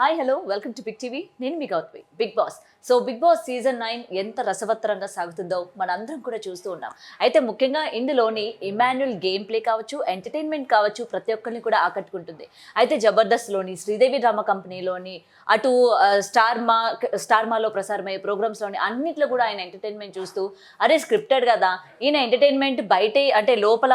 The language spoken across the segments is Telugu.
Hi hello welcome to Big TV. నేను మీ Gautami. Big Boss. So Big Boss season 9 ఎంత రసవత్తరంగా సాగుతుందో మనందరం కూడా చూస్తూ ఉన్నాం. అయితే ముఖ్యంగా ఇందులోని ఇమాన్యుల్ గేమ్ ప్లే కావచ్చు, ఎంటర్టైన్మెంట్ కావచ్చు, ప్రతి ఒక్కరిని కూడా ఆకట్టుకుంటుంది. అయితే జబర్దస్త్లోని, శ్రీదేవి డ్రామా కంపెనీలోని, అటు స్టార్మాలో ప్రసారమయ్యే ప్రోగ్రామ్స్లోని అన్నిట్లో కూడా ఆయన ఎంటర్టైన్మెంట్ చూస్తూ అరే స్క్రిప్టెడ్ కదా, ఈయన ఎంటర్టైన్మెంట్ బయటే అంటే లోపల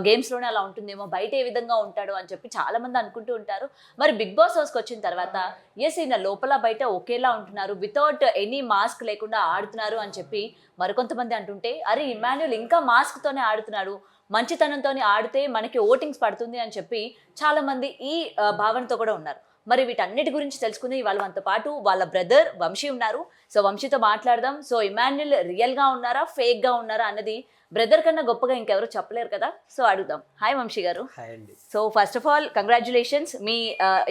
గేమ్స్లోనే అలా ఉంటుందేమో, బయట ఏ విధంగా ఉంటాడు అని చెప్పి చాలామంది అనుకుంటూ ఉంటారు. మరి బిగ్ బాస్ హౌస్కి వచ్చిన తర్వాత ఎస్ ఈయన లోపల బయట ఒకేలా ఉంటున్నారు, వితౌట్ ఎనీ మాస్క్ లేకుండా ఆడుతున్నారు అని చెప్పి మరికొంతమంది అంటుంటే, అరే ఇమాన్యుల్ ఇంకా మాస్క్తోనే ఆడుతున్నాడు, మంచితనంతోనే ఆడితే మనకి ఓటింగ్స్ పడుతుంది అని చెప్పి చాలామంది ఈ భావనతో కూడా ఉన్నారు. మరి వీటన్నిటి గురించి తెలుసుకుంది ఇవాళ మనతో పాటు వాళ్ళ బ్రదర్ వంశీ ఉన్నారు. సో వంశీతో మాట్లాడదాం. సో ఇమాన్యుల్ రియల్గా ఉన్నారా, ఫేక్గా ఉన్నారా అన్నది బ్రదర్ కన్నా గొప్పగా ఇంకెవరు చెప్పలేరు కదా. సో అడుగుదాం. హాయ్ వంశీ గారు. హాయ్ అండి. So first of all congratulations. Me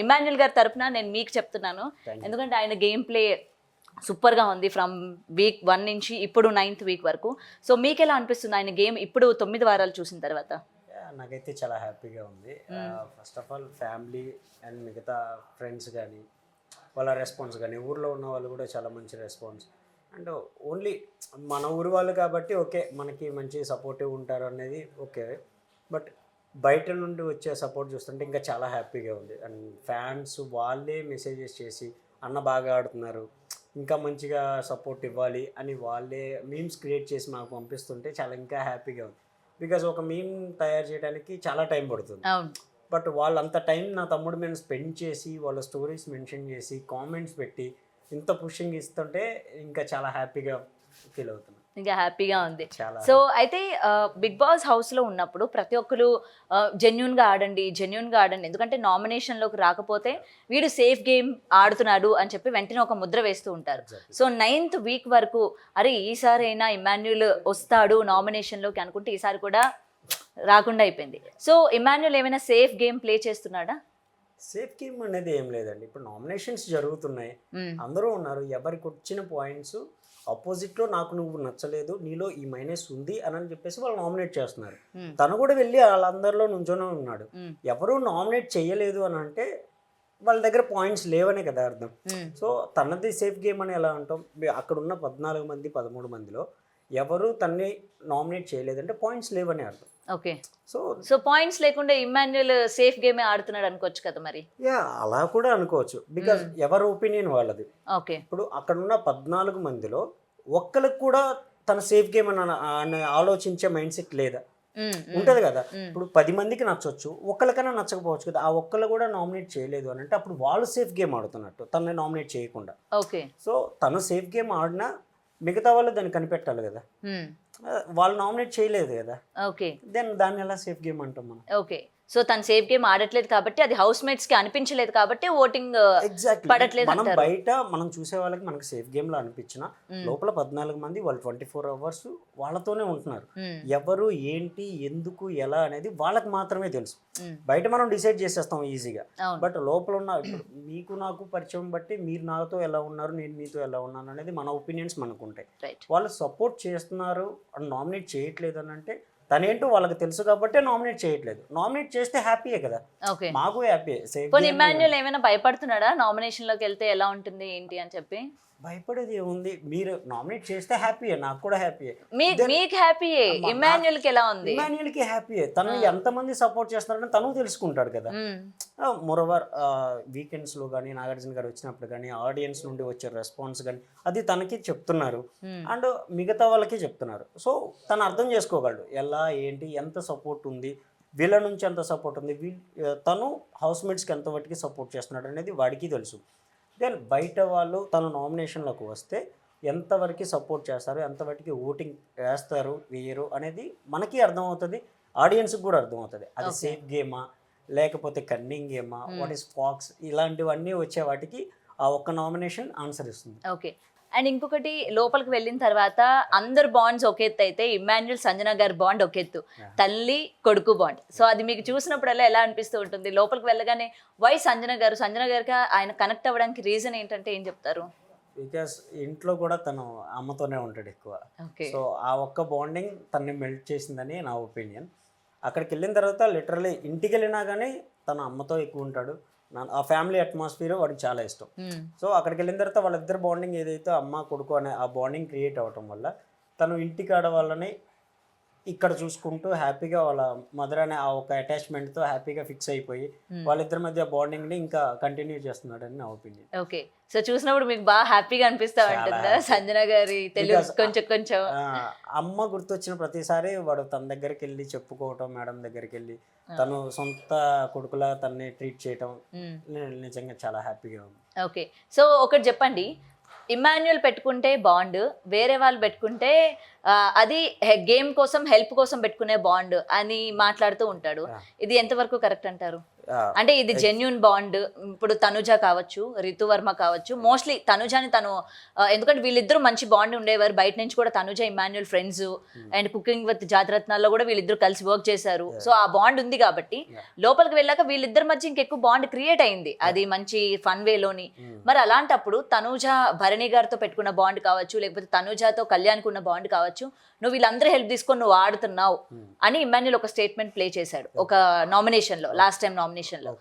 Emmanuel గారి తరపున నేను మీకు చెప్తున్నాను, ఎందుకంటే ఆయన గేమ్ ప్లే సూపర్గా ఉంది ఫ్రమ్ వీక్ 1 నుంచి ఇప్పుడు 9th వీక్ వరకు. సో మీకు ఎలా అనిపిస్తుంది ఆయన గేమ్ ఇప్పుడు 9 వారాలు చూసిన తర్వాత? నాకైతే చాలా హ్యాపీగా ఉంది. First of all family and మిగతా ఫ్రెండ్స్ కానీ వాళ్ళ రెస్పాన్స్ కానీ, ఊర్లో ఉన్న వాళ్ళు కూడా చాలా మంచి రెస్పాన్స్. అండ్ ఓన్లీ మన ఊరు వాళ్ళు కాబట్టి ఓకే, మనకి మంచి సపోర్టివ్ ఉంటారు అనేది ఓకే. బట్ బయట నుండి వచ్చే సపోర్ట్ చూస్తుంటే ఇంకా చాలా హ్యాపీగా ఉంది. అండ్ ఫ్యాన్స్ వాళ్ళే మెసేజెస్ చేసి అన్న బాగా ఆడుతున్నారు, ఇంకా మంచిగా సపోర్ట్ ఇవ్వాలి అని వాళ్ళే మీమ్స్ క్రియేట్ చేసి మాకు పంపిస్తుంటే చాలా ఇంకా హ్యాపీగా ఉంది. బికాజ్ ఒక మీమ్ తయారు చేయడానికి చాలా టైం పడుతుంది. బట్ వాళ్ళంత టైం నా తమ్ముడు మీద స్పెండ్ చేసి వాళ్ళ స్టోరీస్ మెన్షన్ చేసి కామెంట్స్ పెట్టి ఇంత పుషింగ్ ఇస్తుంటే ఇంకా చాలా హ్యాపీగా ఫీల్ అవుతున్నాను. ఇంకా హ్యాపీగా ఉంది. సో అయితే బిగ్ బాస్ హౌస్లో ఉన్నప్పుడు ప్రతి ఒక్కరు జెన్యున్గా ఆడండి, ఎందుకంటే నామినేషన్లోకి రాకపోతే వీడు సేఫ్ గేమ్ ఆడుతున్నాడు అని చెప్పి వెంటనే ఒక ముద్ర వేస్తూ ఉంటారు. సో 9th వీక్ వరకు అరే ఈసారి అయినా ఇమాన్యుల్ వస్తాడు నామినేషన్లోకి అనుకుంటే ఈసారి కూడా రాకుండా అయిపోయింది. సో ఇమాన్యుల్ ఏమైనా సేఫ్ గేమ్ ప్లే చేస్తున్నాడా? సేఫ్ గేమ్ అనేది ఏం లేదండి. ఇప్పుడు నామినేషన్స్ జరుగుతున్నాయి, అందరూ ఉన్నారు, ఎవరికి వచ్చిన పాయింట్స్ ఆపోజిట్లో నాకు నువ్వు నచ్చలేదు, నీలో ఈ మైనస్ ఉంది అని చెప్పేసి వాళ్ళు నామినేట్ చేస్తున్నారు. తను కూడా వెళ్ళి వాళ్ళందరిలో నుంచోనే ఉన్నాడు. ఎవరు నామినేట్ చేయలేదు అని అంటే వాళ్ళ దగ్గర పాయింట్స్ లేవనే కదా అర్థం. సో తనది సేఫ్ గేమ్ అని ఎలా అంటాం? అక్కడ ఉన్న 14 మంది 13 మందిలో ఎవరు తన్ని నామినేట్ చేయలేదంటే పాయింట్స్ లేవని అర్థం. ఓకే. సో పాయింట్స్ లేకుండా ఇమాన్యుల్ సేఫ్ గేమే ఆడుతున్నాడు అనుకోవచ్చు కదా మరి? యా, అలా కూడా అనుకోవచ్చు. బికాజ్ ఎవరి ఒపీనియన్ వాళ్ళది. ఓకే. ఇప్పుడు అక్కడ ఉన్న 14 మందిలో ఒక్కరికి కూడా తన సేఫ్ గేమ్ అని ఆలోచించే మైండ్ సెట్ లేదా? ఉంటది కదా. ఇప్పుడు 10 మందికి నచ్చవచ్చు, ఒక్కరికైనా నచ్చకపోవచ్చు కదా. ఆ ఒక్కరు కూడా నామినేట్ చేయలేదు అని అంటే అప్పుడు వాళ్ళు సేఫ్ గేమ్ ఆడుతున్నట్టు, తనని నామినేట్ చేయకుండా. ఓకే. సో తను సేఫ్ గేమ్ ఆడినా మిగతా వాళ్ళు దాన్ని కనిపెట్టాలి కదా. వాళ్ళు నామినేట్ చేయలేదు కదా. ఓకే. దాన్ని ఎలా సేఫ్ గేమ్ అంటాం మనం? ఓకే. సో తను సేఫ్ గేమ్ ఆడట్లేదు కాబట్టి, అది హౌస్ మేట్స్ కి అనిపించలేదు కాబట్టి ఓటింగ్ పడట్లేదు. మనం బయట మనం చూసే వాళ్ళకి మనకి సేఫ్ గేమ్ లో అనిపించిన లోపల 14 మంది వాళ్ళు 24 hours వాళ్ళతోనే ఉంటున్నారు. ఎవరు ఏంటి ఎందుకు ఎలా అనేది వాళ్ళకి మాత్రమే తెలుసు. బయట మనం డిసైడ్ చేసేస్తాం ఈజీగా. బట్ లోపల ఉన్న మీకు నాకు పరిచయం బట్టి మీరు నాతో ఎలా ఉన్నారు, నేను మీతో ఎలా ఉన్నాను అనేది మన ఒపీనియన్స్ మనకు ఉంటాయి. వాళ్ళు సపోర్ట్ చేస్తున్నారు అని నామినేట్ చేయట్లేదు అని అంటే తనేంటో వాళ్ళకి తెలుసు కాబట్టి నామినేట్ చేయట్లేదు. నామినేట్ చేస్తే హ్యాపీయే కదా, మాకు హ్యాపీ. ఇమాన్యుల్ ఏమైనా భయపడుతున్నాడా నామినేషన్ లోకి వెళ్తే ఎలా ఉంటుంది ఏంటి అని చెప్పి? భయపడేది ఏముంది, మీరు నామినేట్ చేస్తే హ్యాపీయే, నాకు కూడా హ్యాపీయే. మీకు హ్యాపీయే, ఇమాన్యుల్ కి ఎలా ఉంది? ఇమాన్యుల్ కి హ్యాపీయే. తను ఎంతమంది సపోర్ట్ చేస్తున్నారని తను తెలుసుకుంటాడు కదా. మోరోవర్ వీకెండ్స్ లో కానీ నాగార్జున గారు వచ్చినప్పుడు కానీ ఆడియన్స్ నుండి వచ్చే రెస్పాన్స్ కానీ అది తనకి చెప్తున్నారు అండ్ మిగతా వాళ్ళకి చెప్తున్నారు. సో తను అర్థం చేసుకోగలడు ఎలా ఏంటి ఎంత సపోర్ట్ ఉంది, వీళ్ళ నుంచి ఎంత సపోర్ట్ ఉంది, తను హౌస్ మేట్స్కి ఎంత వాటికి సపోర్ట్ చేస్తున్నాడు అనేది వాడికి తెలుసు. దెన్ బయట వాళ్ళు తన నామినేషన్లోకి వస్తే ఎంతవరకు సపోర్ట్ చేస్తారు, ఎంతవరకు ఓటింగ్ వేస్తారు వేయరు అనేది మనకి అర్థమవుతుంది, ఆడియన్స్కి కూడా అర్థమవుతుంది. అది సేఫ్ గేమా లేకపోతే కన్నింగ్ గేమా, వాట్ ఈస్ ఫాక్స్, ఇలాంటివన్నీ వచ్చే వాటికి ఆ ఒక్క నామినేషన్ ఆన్సర్ ఇస్తుంది. ఓకే. అండ్ ఇంకొకటి, లోపలికి వెళ్ళిన తర్వాత అందరు బాండ్స్ ఒక ఎత్తు అయితే ఇమాన్యుల్ సంజన గారి బాండ్ ఒక ఎత్తు, తల్లి కొడుకు బాండ్. సో అది మీకు చూసినప్పుడల్లా ఎలా అనిపిస్తూ ఉంటుంది? లోపలికి వెళ్ళగానే వై సంజన గారికి ఆయన కనెక్ట్ అవ్వడానికి రీజన్ ఏంటంటే ఏం చెప్తారు? బికాస్ ఇంట్లో కూడా తను అమ్మతోనే ఉంటాడు ఎక్కువ. సో ఆ ఒక్క బాండింగ్ తనని మెల్ట్ చేసిందని నా ఒపీనియన్. అక్కడికి వెళ్ళిన తర్వాత లిటరలీ ఇంటికి వెళ్ళినా కానీ తన అమ్మతో ఎక్కువ ఉంటాడు, ఆ ఫ్యామిలీ అట్మాస్ఫియర్ వాడికి చాలా ఇష్టం. సో అక్కడికి వెళ్ళిన తర్వాత వాళ్ళిద్దరు బాండింగ్ ఏదైతే అమ్మ కొడుకు అనే ఆ బాండింగ్ క్రియేట్ అవ్వటం వల్ల తను ఇంటికాడ వాళ్ళని ఇక్కడ చూసుకుంటూ హ్యాపీగా వాళ్ళ మదర్ అనే ఆ ఒక అటాచ్మెంట్తో హ్యాపీగా ఫిక్స్ అయిపోయి వాళ్ళిద్దరి మధ్య బాండింగ్ని ఇంకా కంటిన్యూ చేస్తున్నాడని నా ఒపీనియన్. ఓకే, సో చూసినప్పుడు మీకు బాగా హ్యాపీగా అనిపిస్తా ఉంటుందా సంజన గారి తెలుగు కొంచెం కొంచెం? అమ్మ గుర్తొచ్చిన ప్రతిసారి వాడు తన దగ్గరికి వెళ్ళి చెప్పుకోవటం, మేడం దగ్గరికి వెళ్ళి తను సొంత కొడుకులా తనని ట్రీట్ చేయటం నిజంగా చాలా హ్యాపీగా ఉంది. ఓకే, సో ఒకటి చెప్పండి, ఇమాన్యుయల్ పెట్టుకుంటే బాండ్, వేరే వాళ్ళు పెట్టుకుంటే అది గేమ్ కోసం హెల్ప్ కోసం పెట్టుకునే బాండ్ అని మాట్లాడుతూ ఉంటాడు. ఇది ఎంతవరకు కరెక్ట్ అంటారు? అంటే ఇది జెన్యున్ బాండ్. ఇప్పుడు తనుజ కావచ్చు, రితువర్మ కావచ్చు, మోస్ట్లీ తనుజాని తను ఎందుకంటే వీళ్ళిద్దరూ మంచి బాండ్ ఉండేవారు. బయట నుంచి కూడా Tanuja Emmanuel friends, and cooking with జాతిరత్నాల్లో కూడా వీళ్ళిద్దరు కలిసి వర్క్ చేశారు. సో ఆ బాండ్ ఉంది కాబట్టి లోపలికి వెళ్ళాక వీళ్ళిద్దరి మధ్య ఇంకెక్కువ బాండ్ క్రియేట్ అయింది, అది మంచి ఫన్ వేలోని. మరి అలాంటప్పుడు తనుజ భరణి గారితో పెట్టుకున్న బాండ్ కావచ్చు, లేకపోతే తనుజాతో కళ్యాణ్కి ఉన్న బాండ్ కావచ్చు, నువ్వు వీళ్ళందరూ హెల్ప్ తీసుకొని నువ్వు ఆడుతున్నావు అని ఇమాన్యుయల్ ఒక స్టేట్మెంట్ ప్లే చేశాడు ఒక నామినేషన్లో, లాస్ట్ టైం నామినేషన్లో.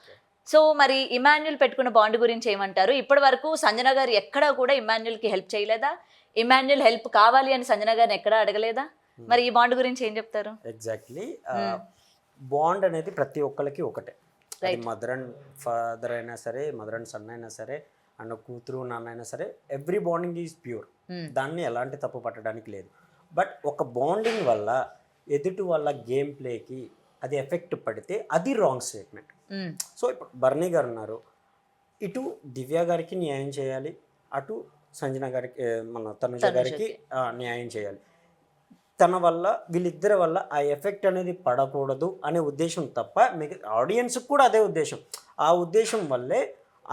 సో మరి ఇమాన్యుయల్ పెట్టుకున్న బాండ్ గురించి ఏమంటారు? ఇప్పటి వరకు సంజన గారు ఎక్కడా కూడా ఇమాన్యుయల్కి హెల్ప్ చేయలేదా? ఇమాన్యుయల్ హెల్ప్ కావాలి అని సంజన గారిని ఎక్కడా అడగలేదా? మరి ఈ బాండ్ గురించి ఏం చెప్తారు? ఎగ్జాక్ట్లీ, బాండ్ అనేది ప్రతి ఒక్కరికి ఒకటే. మదర్ అండ్ ఫాదర్ అయినా సరే, మదర్ అండ్ సన్ అయినా సరే, అండ్ కూతురు నాన్న అయినా సరే, ఎవ్రీ బాండింగ్ ఈజ్ ప్యూర్. దాన్ని ఎలాంటి తప్పు పట్టడానికి లేదు. బట్ ఒక బాండింగ్ వల్ల ఎదుటి వాళ్ళ గేమ్ ప్లేకి అది ఎఫెక్ట్ పడితే అది రాంగ్ స్టేట్మెంట్. సో ఇప్పుడు భరణి గారు ఉన్నారు, ఇటు దివ్య గారికి న్యాయం చేయాలి, అటు సంజన గారికి మన తనుజ గారికి న్యాయం చేయాలి. తన వల్ల వీళ్ళిద్దరి వల్ల ఆ ఎఫెక్ట్ అనేది పడకూడదు అనే ఉద్దేశం తప్ప మిగతా ఆడియన్స్కి కూడా అదే ఉద్దేశం. ఆ ఉద్దేశం వల్లే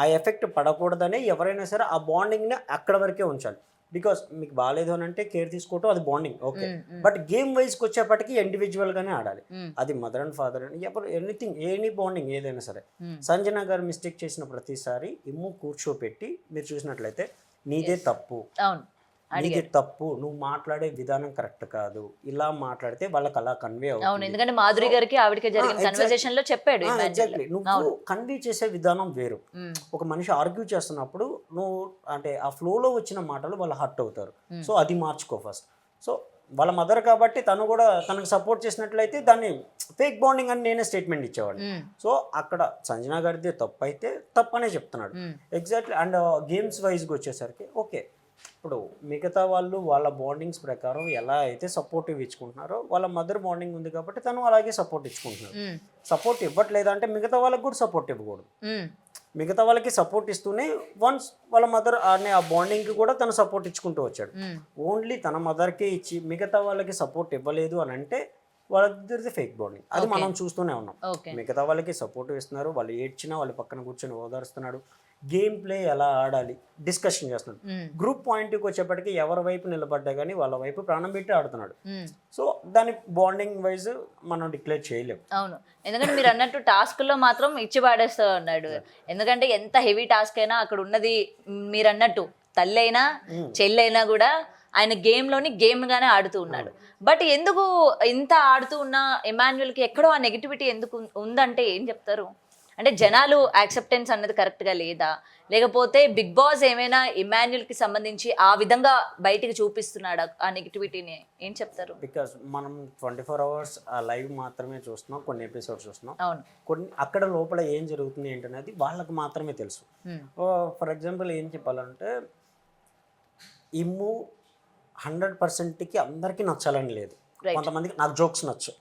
ఆ ఎఫెక్ట్ పడకూడదని ఎవరైనా సరే ఆ బాండింగ్ని అక్కడ వరకే ఉంచాలి. బికాస్ మీకు బాగాలేదు అని అంటే కేర్ తీసుకోవటం అది బాండింగ్ ఓకే. బట్ గేమ్ వైజ్కి వచ్చేప్పటికి ఇండివిజువల్గానే ఆడాలి. అది మదర్ అండ్ ఫాదర్ అని ఎవరు ఎనీథింగ్ ఎనీ బాండింగ్ ఏదైనా సరే. సంజన గారు మిస్టేక్ చేసిన ప్రతిసారి ఇమ్ము కూర్చోపెట్టి మీరు చూసినట్లయితే నీదే తప్పు, నీది తప్పు, నువ్వు మాట్లాడే విధానం కరెక్ట్ కాదు, ఇలా మాట్లాడితే వాళ్ళకి అలా కన్వే అవుతుంది. ఎందుకంటే మాధురి గారికి ఆవిడకి జరిగిన కన్వర్సేషన్ లో చెప్పాడు. ఎగ్జాక్ట్లీ, నువ్వు కన్వే చేసే విధానం వేరు. ఒక మనిషి ఆర్గ్యూ చేస్తున్నప్పుడు నువ్వు అంటే ఆ ఫ్లోలో వచ్చిన మాటలు వాళ్ళు హర్ట్ అవుతారు. సో అది మార్చుకో ఫస్ట్. సో వాళ్ళ మదర్ కాబట్టి తను కూడా తనకు సపోర్ట్ చేసినట్లయితే దాన్ని ఫేక్ బాండింగ్ అని నేనే స్టేట్మెంట్ ఇచ్చేవాడిని. సో అక్కడ సంజన గారిదే తప్పు అయితే తప్పనే చెప్తున్నాడు. ఎగ్జాక్ట్లీ. అండ్ గేమ్స్ వైజ్గా వచ్చేసరికి ఓకే, ఇప్పుడు మిగతా వాళ్ళు వాళ్ళ బాండింగ్స్ ప్రకారం ఎలా అయితే సపోర్టివ్ ఇచ్చుకుంటున్నారో వాళ్ళ మదర్ బాండింగ్ ఉంది కాబట్టి తను అలాగే సపోర్ట్ ఇచ్చుకుంటున్నారు. సపోర్ట్ ఇవ్వట్లేదంటే మిగతా వాళ్ళకి కూడా సపోర్ట్ ఇవ్వకూడదు. మిగతా వాళ్ళకి సపోర్ట్ ఇస్తూనే వన్స్ వాళ్ళ మదర్ అనే ఆ బాండింగ్కి కూడా తను సపోర్ట్ ఇచ్చుకుంటూ వచ్చాడు. ఓన్లీ తన మదర్కే ఇచ్చి మిగతా వాళ్ళకి సపోర్ట్ ఇవ్వలేదు అని అంటే వాళ్ళిద్దరిది ఫేక్ బాండింగ్. అది మనం చూస్తూనే ఉన్నాం. మిగతా వాళ్ళకి సపోర్ట్ ఇస్తున్నారు, వాళ్ళు ఏడ్చినా వాళ్ళ పక్కన కూర్చొని ఓదారుస్తున్నాడు, గేమ్ ప్లే ఎలా ఆడాలి డిస్కషన్ చేస్తున్నాడు. గ్రూప్ పాయింట్కి వచ్చేప్పటికి ఎవరి వైపు నిలబడ్డా కానీ వాళ్ళ వైపు ప్రాణం పెట్టి ఆడుతున్నాడు. సో దాని బాండింగ్ వైజ్ మనం డిక్లేర్ చేయలేము. అవును, ఎందుకంటే మీరు అన్నట్టు టాస్క్ లో మాత్రం ఇచ్చి పాడేస్తూ ఉన్నాడు. ఎందుకంటే ఎంత హెవీ టాస్క్ అయినా అక్కడ ఉన్నది మీరు అన్నట్టు తల్లి అయినా చెల్లి అయినా కూడా ఆయన గేమ్లోని గేమ్గానే ఆడుతూ ఉన్నాడు. బట్ ఎందుకు ఇంత ఆడుతూ ఉన్న ఇమాన్యుయల్కి ఎక్కడో ఆ నెగిటివిటీ ఎందుకు ఉందంటే ఏం చెప్తారు? అంటే జనాలు యాక్సెప్టెన్స్ అన్నది కరెక్ట్గా లేదా, లేకపోతే బిగ్ బాస్ ఏమైనా ఇమాన్యుయల్కి సంబంధించి ఆ విధంగా బయటికి చూపిస్తున్నాడా ఆ నెగిటివిటీని? ఏం చెప్తారు? బికాస్ మనం 24 hours ఆ లైవ్ మాత్రమే చూస్తున్నాం, కొన్ని ఎపిసోడ్స్ చూస్తున్నాం. అవును, కొన్ని అక్కడ లోపల ఏం జరుగుతుంది ఏంటనేది వాళ్ళకి మాత్రమే తెలుసు. ఫర్ ఎగ్జాంపుల్ ఏం చెప్పాలంటే ఇమ్ము 100%కి అందరికీ నచ్చాలని లేదు. కొంతమందికి నాకు జోక్స్ నచ్చు,